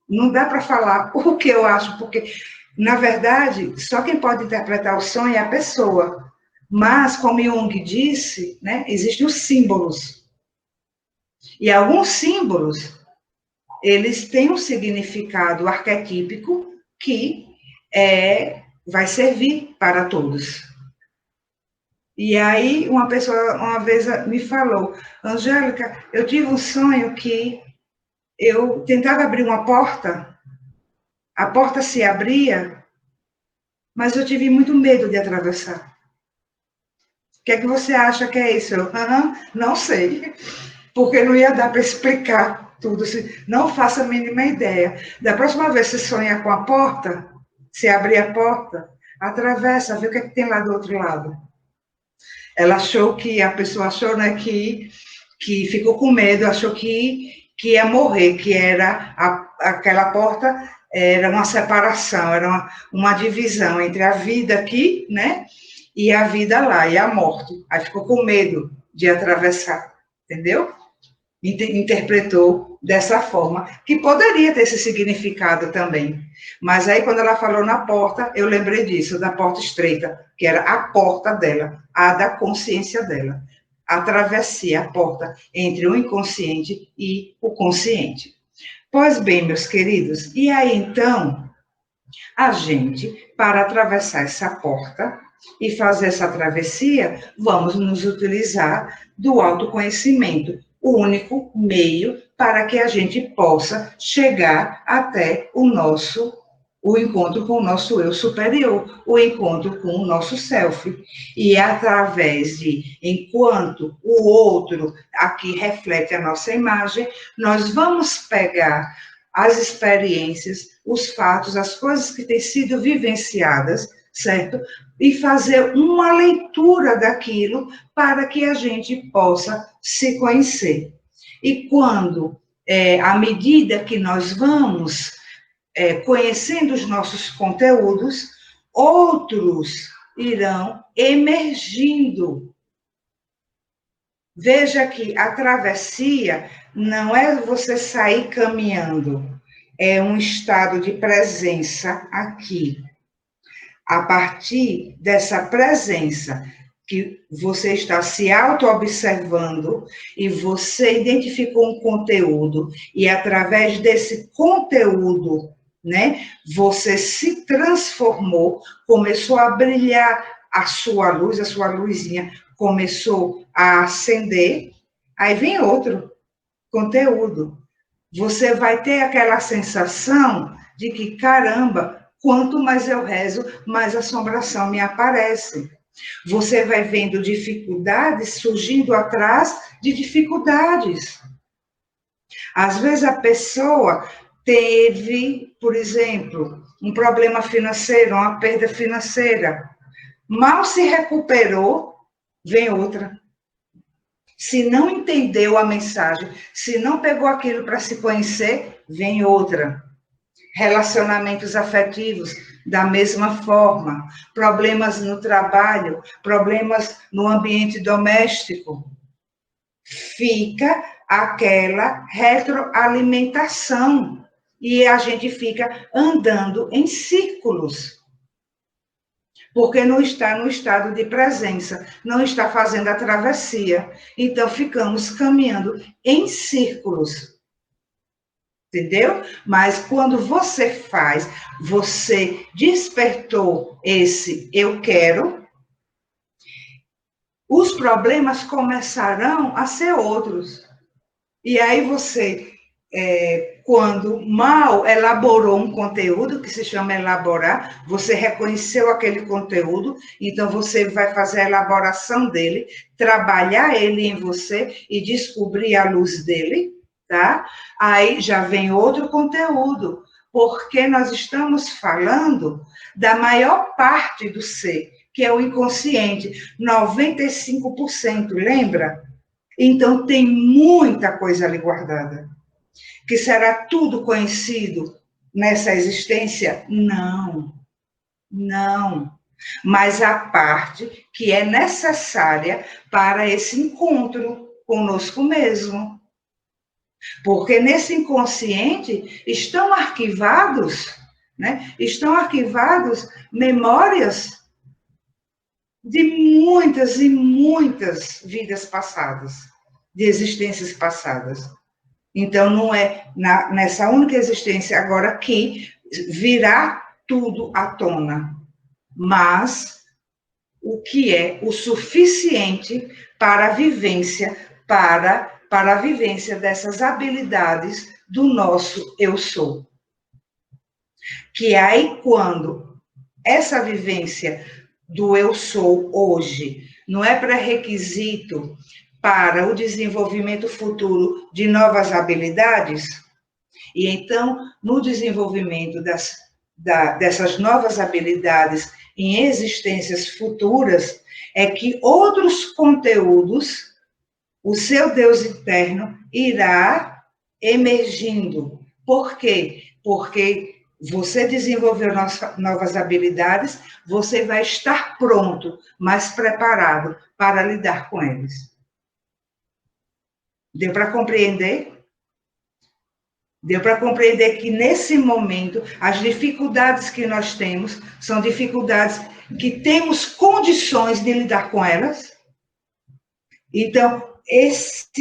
não dá para falar o que eu acho, porque, na verdade, só quem pode interpretar o sonho é a pessoa. Mas, como Jung disse, né, existem os símbolos. E alguns símbolos, eles têm um significado arquetípico que vai servir para todos. E aí, uma pessoa uma vez me falou, Angélica, eu tive um sonho que eu tentava abrir uma porta, a porta se abria, mas eu tive muito medo de atravessar. O que é que você acha que é isso? Eu, não sei, porque não ia dar para explicar tudo. Não faço a mínima ideia. Da próxima vez que você sonhar com a porta, se abrir a porta, atravessa, vê o que é que tem lá do outro lado. Ela achou que, a pessoa achou, né, que ficou com medo, achou que ia morrer, que era aquela porta era uma separação, era uma divisão entre a vida aqui, né, e a vida lá, e a morte. Aí ficou com medo de atravessar, entendeu? Interpretou dessa forma, que poderia ter esse significado também. Mas aí, quando ela falou na porta, eu lembrei disso, da porta estreita, que era a porta dela, a da consciência dela. A travessia, a porta entre o inconsciente e o consciente. Pois bem, meus queridos, e aí então, a gente, para atravessar essa porta e fazer essa travessia, vamos nos utilizar do autoconhecimento, o único meio para que a gente possa chegar até o encontro com o nosso eu superior, o encontro com o nosso self. E através de, enquanto o outro aqui reflete a nossa imagem, nós vamos pegar as experiências, os fatos, as coisas que têm sido vivenciadas, certo? E fazer uma leitura daquilo para que a gente possa se conhecer. E quando, à medida que nós vamos conhecendo os nossos conteúdos, outros irão emergindo. Veja que a travessia não é você sair caminhando, é um estado de presença aqui. A partir dessa presença, que você está se auto-observando e você identificou um conteúdo, e através desse conteúdo, né, você se transformou, começou a brilhar a sua luzinha começou a acender, aí vem outro conteúdo. Você vai ter aquela sensação de que, caramba, quanto mais eu rezo, mais assombração me aparece. Você vai vendo dificuldades surgindo atrás de dificuldades. Às vezes a pessoa teve, por exemplo, um problema financeiro, uma perda financeira. Mal se recuperou, vem outra. Se não entendeu a mensagem, se não pegou aquilo para se conhecer, vem outra. Relacionamentos afetivos, da mesma forma. Problemas no trabalho, problemas no ambiente doméstico. Fica aquela retroalimentação. E a gente fica andando em círculos. Porque não está no estado de presença, não está fazendo a travessia. Então, ficamos caminhando em círculos. Entendeu? Mas quando você faz, você despertou esse eu quero, os problemas começarão a ser outros. E aí você, quando mal elaborou um conteúdo, que se chama elaborar, você reconheceu aquele conteúdo, então você vai fazer a elaboração dele, trabalhar ele em você e descobrir a luz dele, tá? Aí já vem outro conteúdo, porque nós estamos falando da maior parte do ser, que é o inconsciente, 95%, lembra? Então, tem muita coisa ali guardada. Que será tudo conhecido nessa existência? Não, não. Mas a parte que é necessária para esse encontro conosco mesmo. Porque nesse inconsciente estão arquivados, né? Estão arquivados memórias de muitas e muitas vidas passadas, de existências passadas. Então, não é nessa única existência agora que virá tudo à tona, mas o que é o suficiente para a vivência, para a vivência dessas habilidades do nosso eu sou. Que aí, quando essa vivência do eu sou hoje não é pré-requisito para o desenvolvimento futuro de novas habilidades, e então, no desenvolvimento dessas novas habilidades em existências futuras, é que outros conteúdos, o seu Deus interno, irá emergindo. Por quê? Porque você desenvolveu novas habilidades, você vai estar pronto, mais preparado para lidar com eles. Deu para compreender? Deu para compreender que, nesse momento, as dificuldades que nós temos são dificuldades que temos condições de lidar com elas? Então, esses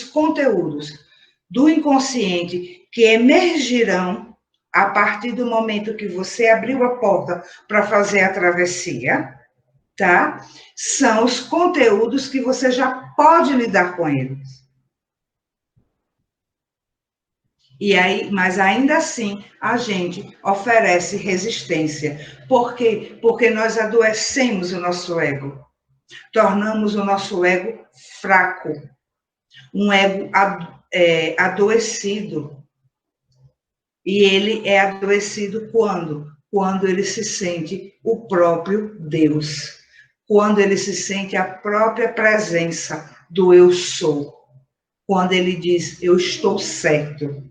conteúdos do inconsciente que emergirão a partir do momento que você abriu a porta para fazer a travessia, tá? São os conteúdos que você já pode lidar com eles. E aí, mas ainda assim, a gente oferece resistência. Por quê? Porque nós adoecemos o nosso ego. Tornamos o nosso ego fraco. Um ego adoecido. E ele é adoecido quando? Quando ele se sente o próprio Deus. Quando ele se sente a própria presença do eu sou. Quando ele diz, eu estou certo.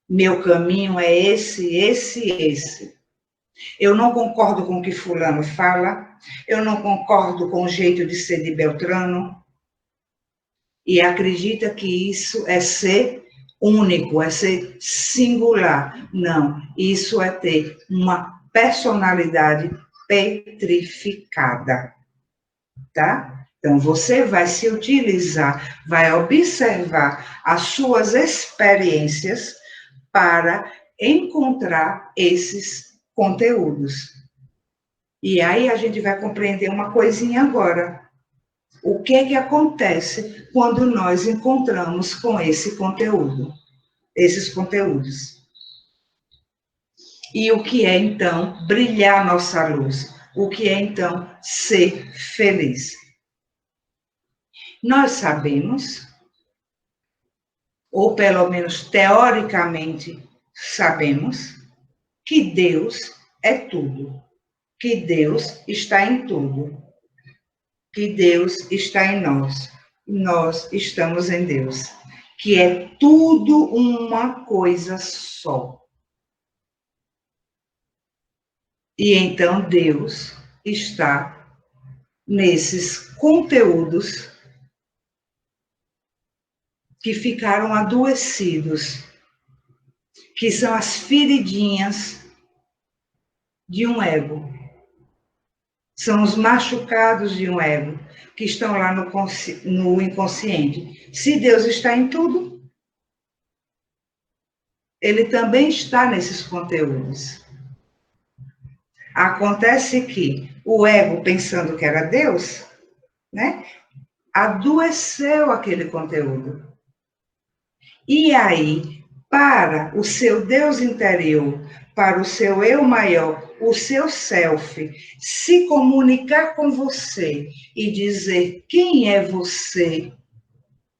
Meu caminho é esse. Eu não concordo com o que fulano fala, eu não concordo com o jeito de ser de Beltrano, e acredita que isso é ser único, é ser singular. Não, isso é ter uma personalidade petrificada, tá? Então, você vai se utilizar, vai observar as suas experiências para encontrar esses conteúdos. E aí a gente vai compreender uma coisinha agora. O que é que acontece quando nós encontramos com esse conteúdo, esses conteúdos? E o que é, então, brilhar nossa luz? O que é, então, ser feliz? Nós sabemos, ou pelo menos teoricamente sabemos, que Deus é tudo, que Deus está em tudo, que Deus está em nós, nós estamos em Deus, que é tudo uma coisa só. E então Deus está nesses conteúdos que ficaram adoecidos, que são as feridinhas de um ego. São os machucados de um ego, que estão lá no inconsciente. Se Deus está em tudo, Ele também está nesses conteúdos. Acontece que o ego, pensando que era Deus, né, adoeceu aquele conteúdo. E aí, para o seu Deus interior, para o seu eu maior, o seu self, se comunicar com você e dizer quem é você,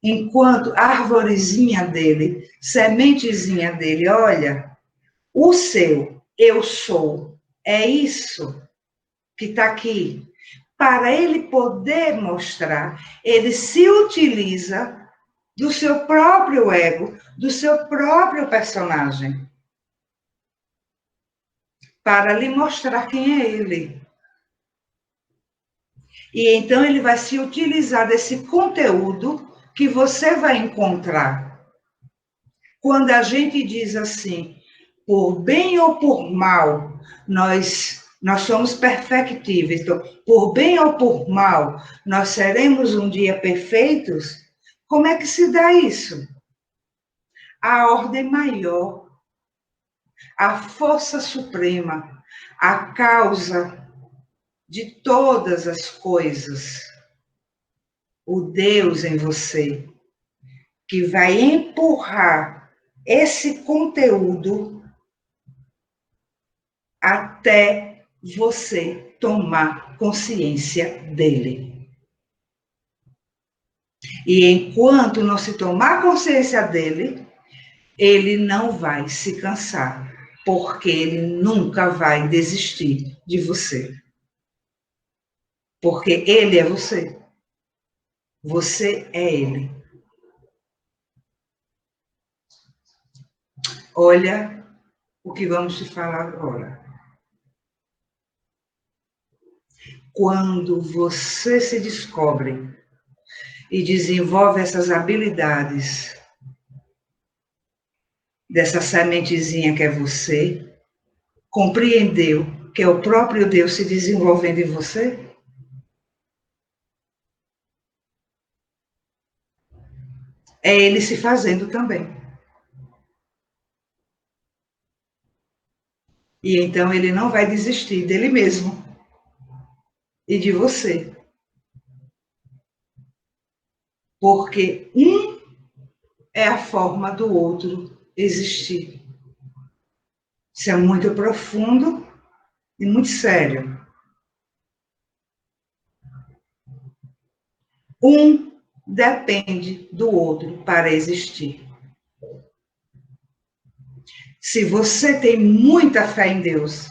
enquanto arvorezinha dele, sementezinha dele, olha, o seu eu sou, é isso que está aqui. Para ele poder mostrar, ele se utiliza do seu próprio ego, do seu próprio personagem, para lhe mostrar quem é ele. E então ele vai se utilizar desse conteúdo que você vai encontrar. Quando a gente diz assim, por bem ou por mal, nós somos perfectíveis. Então, por bem ou por mal, nós seremos um dia perfeitos. Como é que se dá isso? A ordem maior, a força suprema, a causa de todas as coisas, o Deus em você, que vai empurrar esse conteúdo até você tomar consciência dele. E enquanto não se tomar consciência dele, ele não vai se cansar, porque ele nunca vai desistir de você. Porque ele é você. Você é ele. Olha o que vamos te falar agora. Quando você se descobre e desenvolve essas habilidades dessa sementezinha que é você, compreendeu que é o próprio Deus se desenvolvendo em você? É ele se fazendo também. E então ele não vai desistir dele mesmo e de você. Porque um é a forma do outro existir. Isso é muito profundo e muito sério. Um depende do outro para existir. Se você tem muita fé em Deus,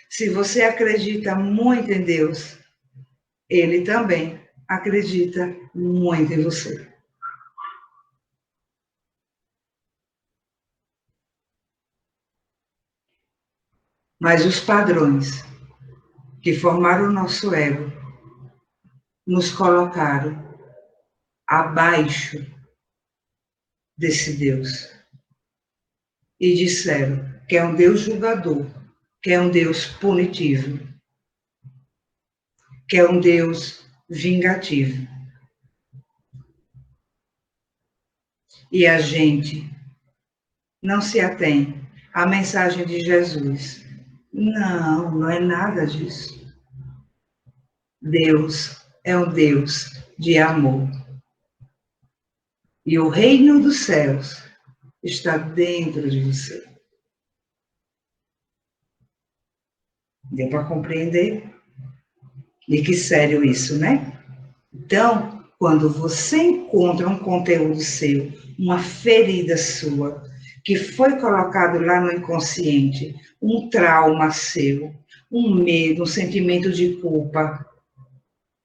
se você acredita muito em Deus, Ele também acredita muito em você. Mas os padrões que formaram o nosso ego nos colocaram abaixo desse Deus. E disseram que é um Deus julgador, que é um Deus punitivo, que é um Deus vingativo. E a gente não se atém à mensagem de Jesus. Não, não é nada disso. Deus é um Deus de amor. E o reino dos céus está dentro de você. Deu para compreender? E que sério isso, né? Então, quando você encontra um conteúdo seu, uma ferida sua, que foi colocado lá no inconsciente, um trauma seu, um medo, um sentimento de culpa,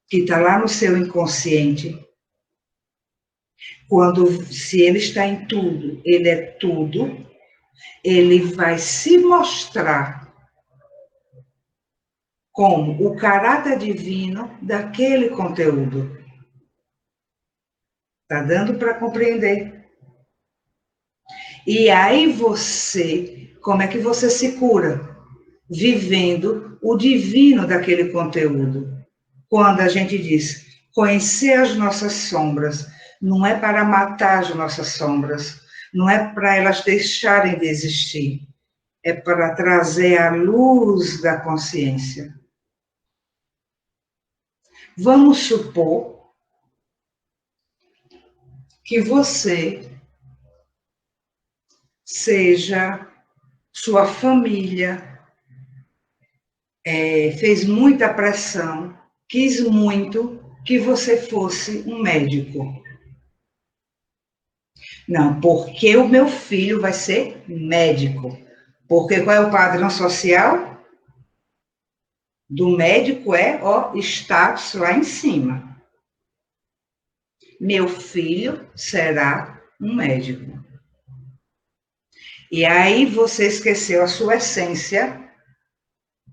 que está lá no seu inconsciente, se ele está em tudo, ele é tudo, ele vai se mostrar como o caráter divino daquele conteúdo. Tá dando para compreender? E aí você, como é que você se cura? Vivendo o divino daquele conteúdo. Quando a gente diz conhecer as nossas sombras, não é para matar as nossas sombras, não é para elas deixarem de existir, é para trazer a luz da consciência. Vamos supor que você seja, sua família fez muita pressão, quis muito que você fosse um médico. Não, porque o meu filho vai ser médico. Porque qual é o padrão social? Do médico é, ó, status lá em cima. Meu filho será um médico. E aí você esqueceu a sua essência,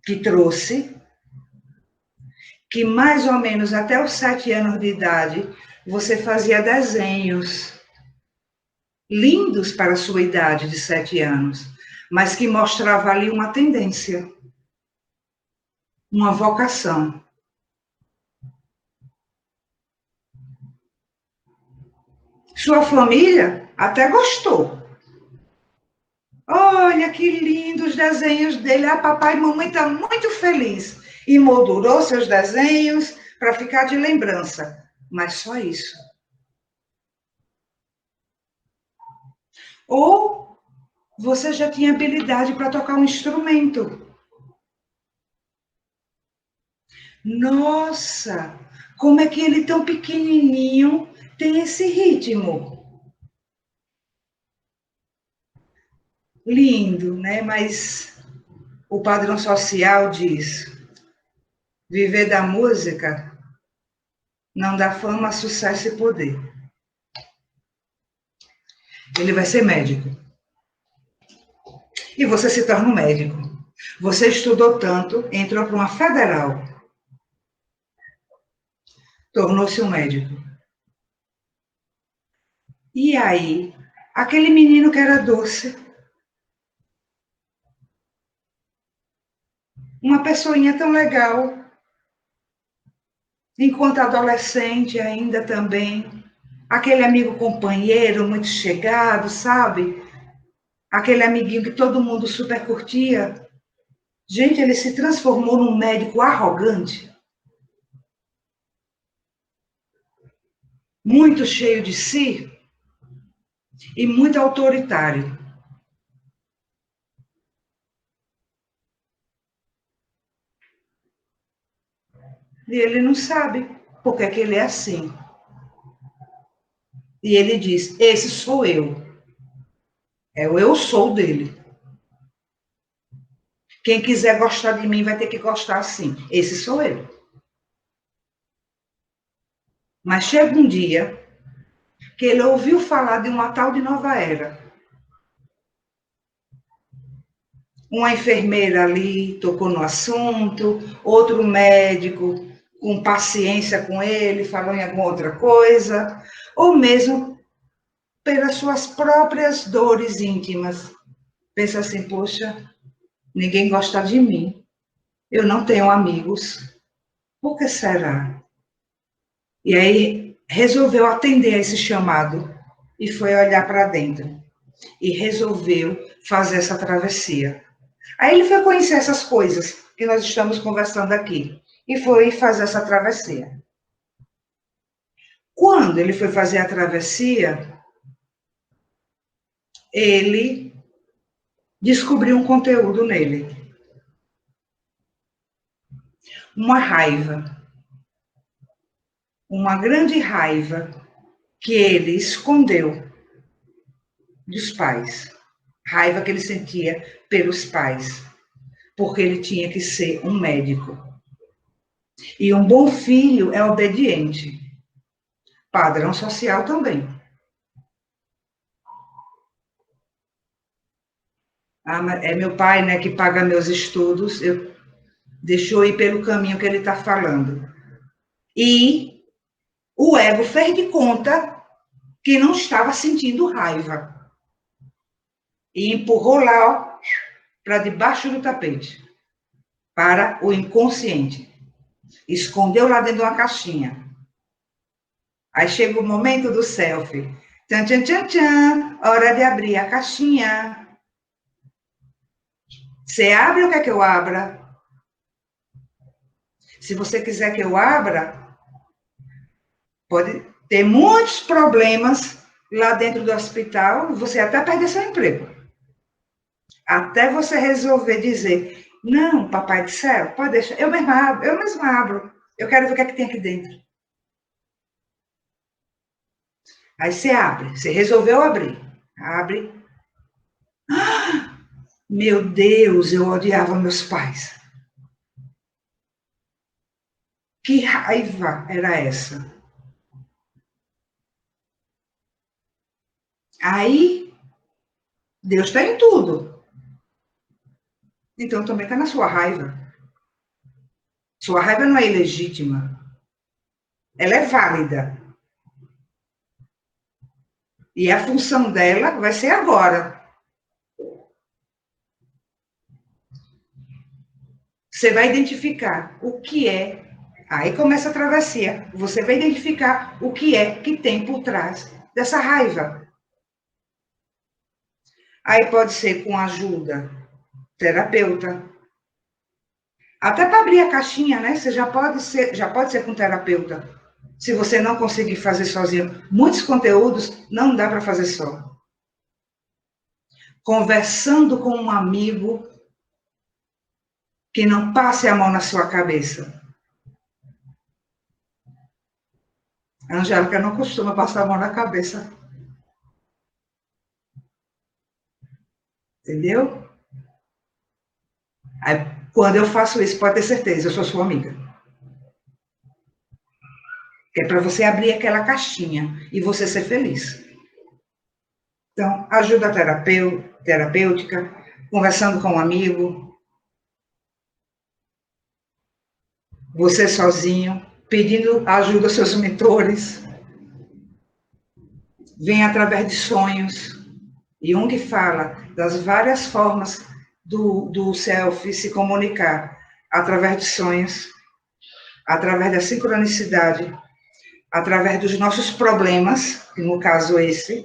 que trouxe, que mais ou menos até os 7 anos de idade, você fazia desenhos lindos para a sua idade de 7 anos, mas que mostrava ali uma tendência, uma vocação. Sua família até gostou. Olha que lindos os desenhos dele. Ah, papai e mamãe estão muito felizes. E moldurou seus desenhos para ficar de lembrança. Mas só isso. Ou você já tinha habilidade para tocar um instrumento. Nossa, como é que ele tão pequenininho tem esse ritmo? Lindo, né? Mas o padrão social diz: viver da música não dá fama, sucesso e poder. Ele vai ser médico. E você se torna um médico. Você estudou tanto, entrou para uma federal, tornou-se um médico. E aí, aquele menino que era doce, uma pessoinha tão legal, enquanto adolescente ainda também, aquele amigo companheiro muito chegado, sabe? Aquele amiguinho que todo mundo super curtia. Gente, ele se transformou num médico arrogante, muito cheio de si e muito autoritário. E ele não sabe porque é que ele é assim. E ele diz: esse sou eu. É o eu sou dele. Quem quiser gostar de mim vai ter que gostar assim. Esse sou eu. Mas chega um dia que ele ouviu falar de uma tal de nova era. Uma enfermeira ali tocou no assunto, outro médico com paciência com ele, falou em alguma outra coisa, ou mesmo pelas suas próprias dores íntimas. Pensa assim, poxa, ninguém gosta de mim, eu não tenho amigos, por que será? E aí resolveu atender a esse chamado e foi olhar para dentro e resolveu fazer essa travessia. Aí ele foi conhecer essas coisas que nós estamos conversando aqui e foi fazer essa travessia. Quando ele foi fazer a travessia, ele descobriu um conteúdo nele. Uma raiva. Uma grande raiva que ele escondeu dos pais. Raiva que ele sentia pelos pais, porque ele tinha que ser um médico. E um bom filho é obediente. Padrão social também. Ah, é meu pai, né, que paga meus estudos, deixou ir pelo caminho que ele está falando. E o ego fez de conta que não estava sentindo raiva. E empurrou lá, para debaixo do tapete, para o inconsciente. Escondeu lá dentro de uma caixinha. Aí chega o momento do selfie. Tchan, tchan, tchan, tchan. Hora de abrir a caixinha. Você abre ou quer que eu abra? Se você quiser que eu abra, pode ter muitos problemas lá dentro do hospital, você até perder seu emprego. Até você resolver dizer, não, papai do céu, pode deixar, eu mesma abro. Eu quero ver o que é que tem aqui dentro. Aí você abre, você resolveu abrir. Abre. Ah, meu Deus, eu odiava meus pais. Que raiva era essa? Aí, Deus está em tudo. Então também está na sua raiva. Sua raiva não é ilegítima. Ela é válida. E a função dela vai ser agora. Você vai identificar o que é. Aí começa a travessia. Você vai identificar o que é que tem por trás dessa raiva. Aí pode ser com ajuda terapeuta. Até para abrir a caixinha, né? Você já pode ser com terapeuta. Se você não conseguir fazer sozinho, muitos conteúdos não dá para fazer só. Conversando com um amigo que não passe a mão na sua cabeça. A Angélica não costuma passar a mão na cabeça. Entendeu? Aí, quando eu faço isso, pode ter certeza, eu sou sua amiga. Que é para você abrir aquela caixinha e você ser feliz. Então, ajuda terapêutica, conversando com um amigo, você sozinho, pedindo ajuda aos seus mentores. Vem através de sonhos. Jung fala das várias formas do self se comunicar através de sonhos, através da sincronicidade, através dos nossos problemas, no caso esse,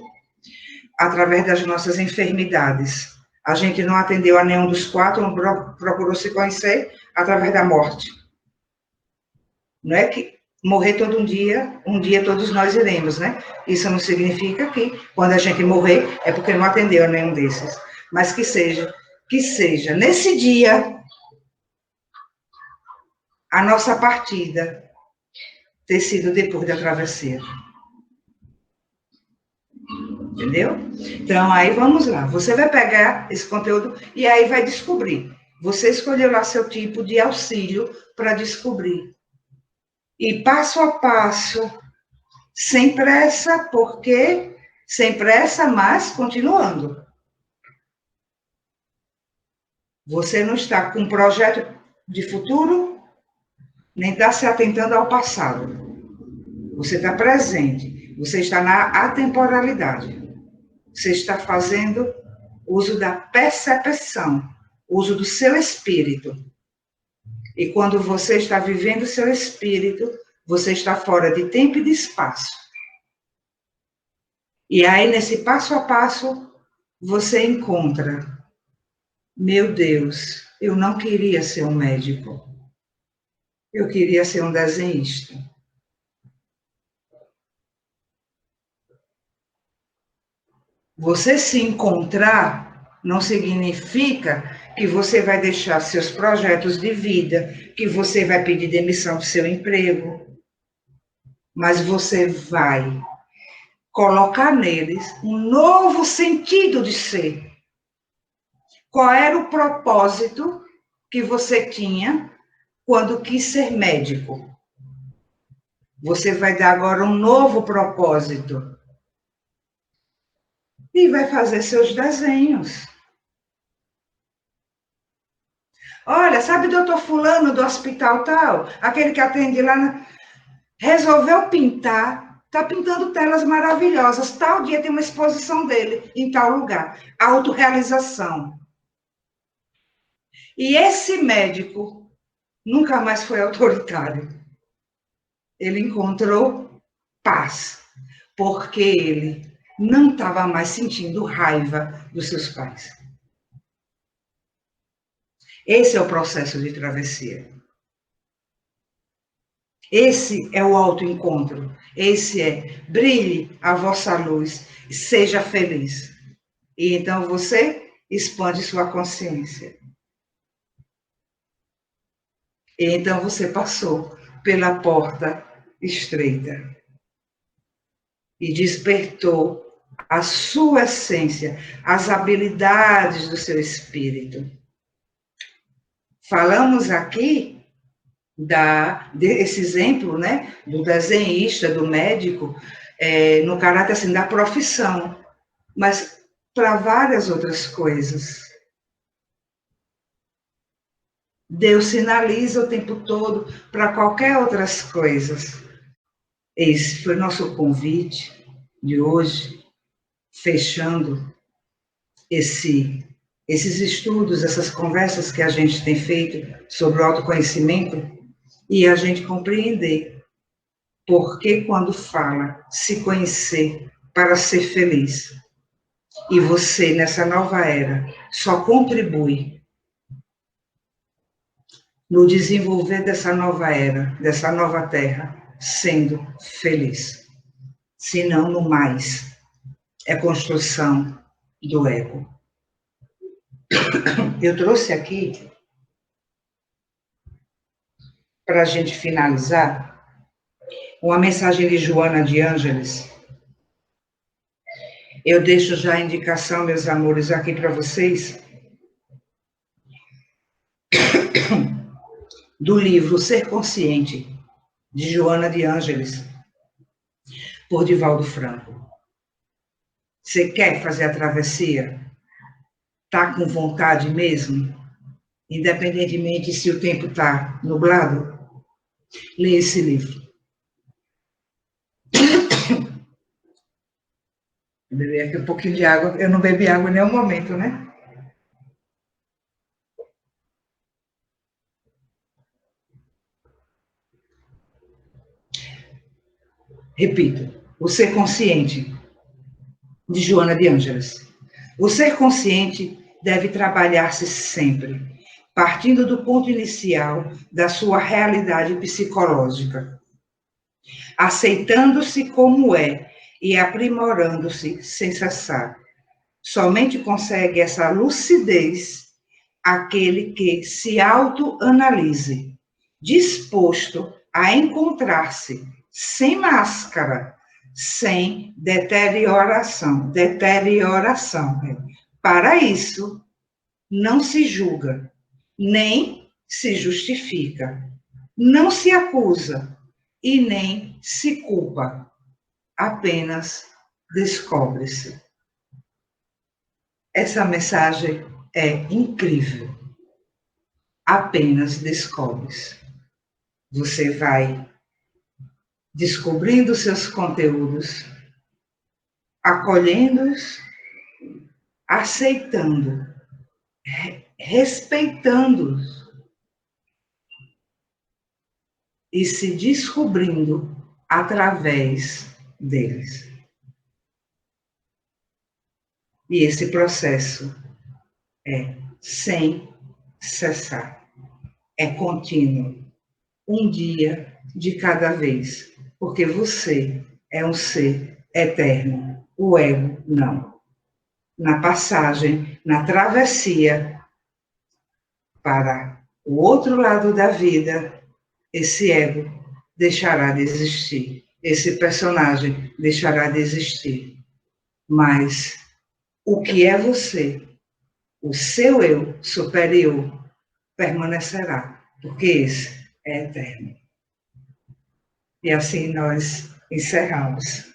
através das nossas enfermidades. A gente não atendeu a nenhum dos quatro, não procurou se conhecer através da morte. Não é que morrer todo um dia todos nós iremos, né? Isso não significa que quando a gente morrer é porque não atendeu a nenhum desses. Mas que seja nesse dia a nossa partida ter sido depois da travessia. Entendeu? Então, aí vamos lá. Você vai pegar esse conteúdo e aí vai descobrir. Você escolheu lá seu tipo de auxílio para descobrir. E passo a passo, sem pressa, porque sem pressa, mas continuando. Você não está com um projeto de futuro, nem está se atentando ao passado. Você está presente, você está na atemporalidade. Você está fazendo uso da percepção, uso do seu espírito. E quando você está vivendo o seu espírito, você está fora de tempo e de espaço. E aí, nesse passo a passo, você encontra, meu Deus, eu não queria ser um médico. Eu queria ser um desenhista. Você se encontrar não significa que você vai deixar seus projetos de vida, que você vai pedir demissão do seu emprego, mas você vai colocar neles um novo sentido de ser. Qual era o propósito que você tinha quando quis ser médico? Você vai dar agora um novo propósito. E vai fazer seus desenhos. Olha, sabe o doutor fulano do hospital tal? Aquele que atende lá, resolveu pintar Está pintando telas maravilhosas. Tal dia tem uma exposição dele em tal lugar. Autorrealização. E esse médico nunca mais foi autoritário. Ele encontrou paz, porque ele não estava mais sentindo raiva dos seus pais. Esse é o processo de travessia. Esse é o autoencontro. Esse é brilhe a vossa luz e seja feliz. E então você expande sua consciência. E então você passou pela porta estreita e despertou a sua essência, as habilidades do seu espírito. Falamos aqui desse exemplo, né, do desenhista, do médico, no caráter assim, da profissão, mas para várias outras coisas. Deus sinaliza o tempo todo para qualquer outras coisas. Esse foi nosso convite de hoje, fechando esses estudos, essas conversas que a gente tem feito sobre o autoconhecimento, e a gente compreender porque quando fala se conhecer para ser feliz, e você nessa nova era só contribui no desenvolver dessa nova era, dessa nova terra, sendo feliz. Se não, no mais, é construção do ego. Eu trouxe aqui, para a gente finalizar, uma mensagem de Joana de Ângeles. Eu deixo já a indicação, meus amores, aqui para vocês, do livro Ser Consciente, de Joana de Ângeles, por Divaldo Franco. Você quer fazer a travessia? Tá com vontade mesmo? Independentemente se o tempo está nublado? Leia esse livro. Eu bebi aqui um pouquinho de água. Eu não bebi água em nenhum momento, né? Repito, o Ser Consciente, de Joana de Ângeles. O ser consciente deve trabalhar-se sempre, partindo do ponto inicial da sua realidade psicológica, aceitando-se como é e aprimorando-se sem cessar. Somente consegue essa lucidez aquele que se autoanalise, disposto a encontrar-se sem máscara, sem deterioração. Para isso, não se julga, nem se justifica, não se acusa e nem se culpa, apenas descobre-se. Essa mensagem é incrível. Apenas descobre-se. Você vai descobrindo seus conteúdos, acolhendo-os, aceitando, respeitando-os e se descobrindo através deles. E esse processo é sem cessar, é contínuo, um dia de cada vez, porque você é um ser eterno, o ego não. Na passagem, na travessia para o outro lado da vida, esse ego deixará de existir, esse personagem deixará de existir. Mas o que é você, o seu eu superior, permanecerá, porque esse é eterno. E assim nós encerramos.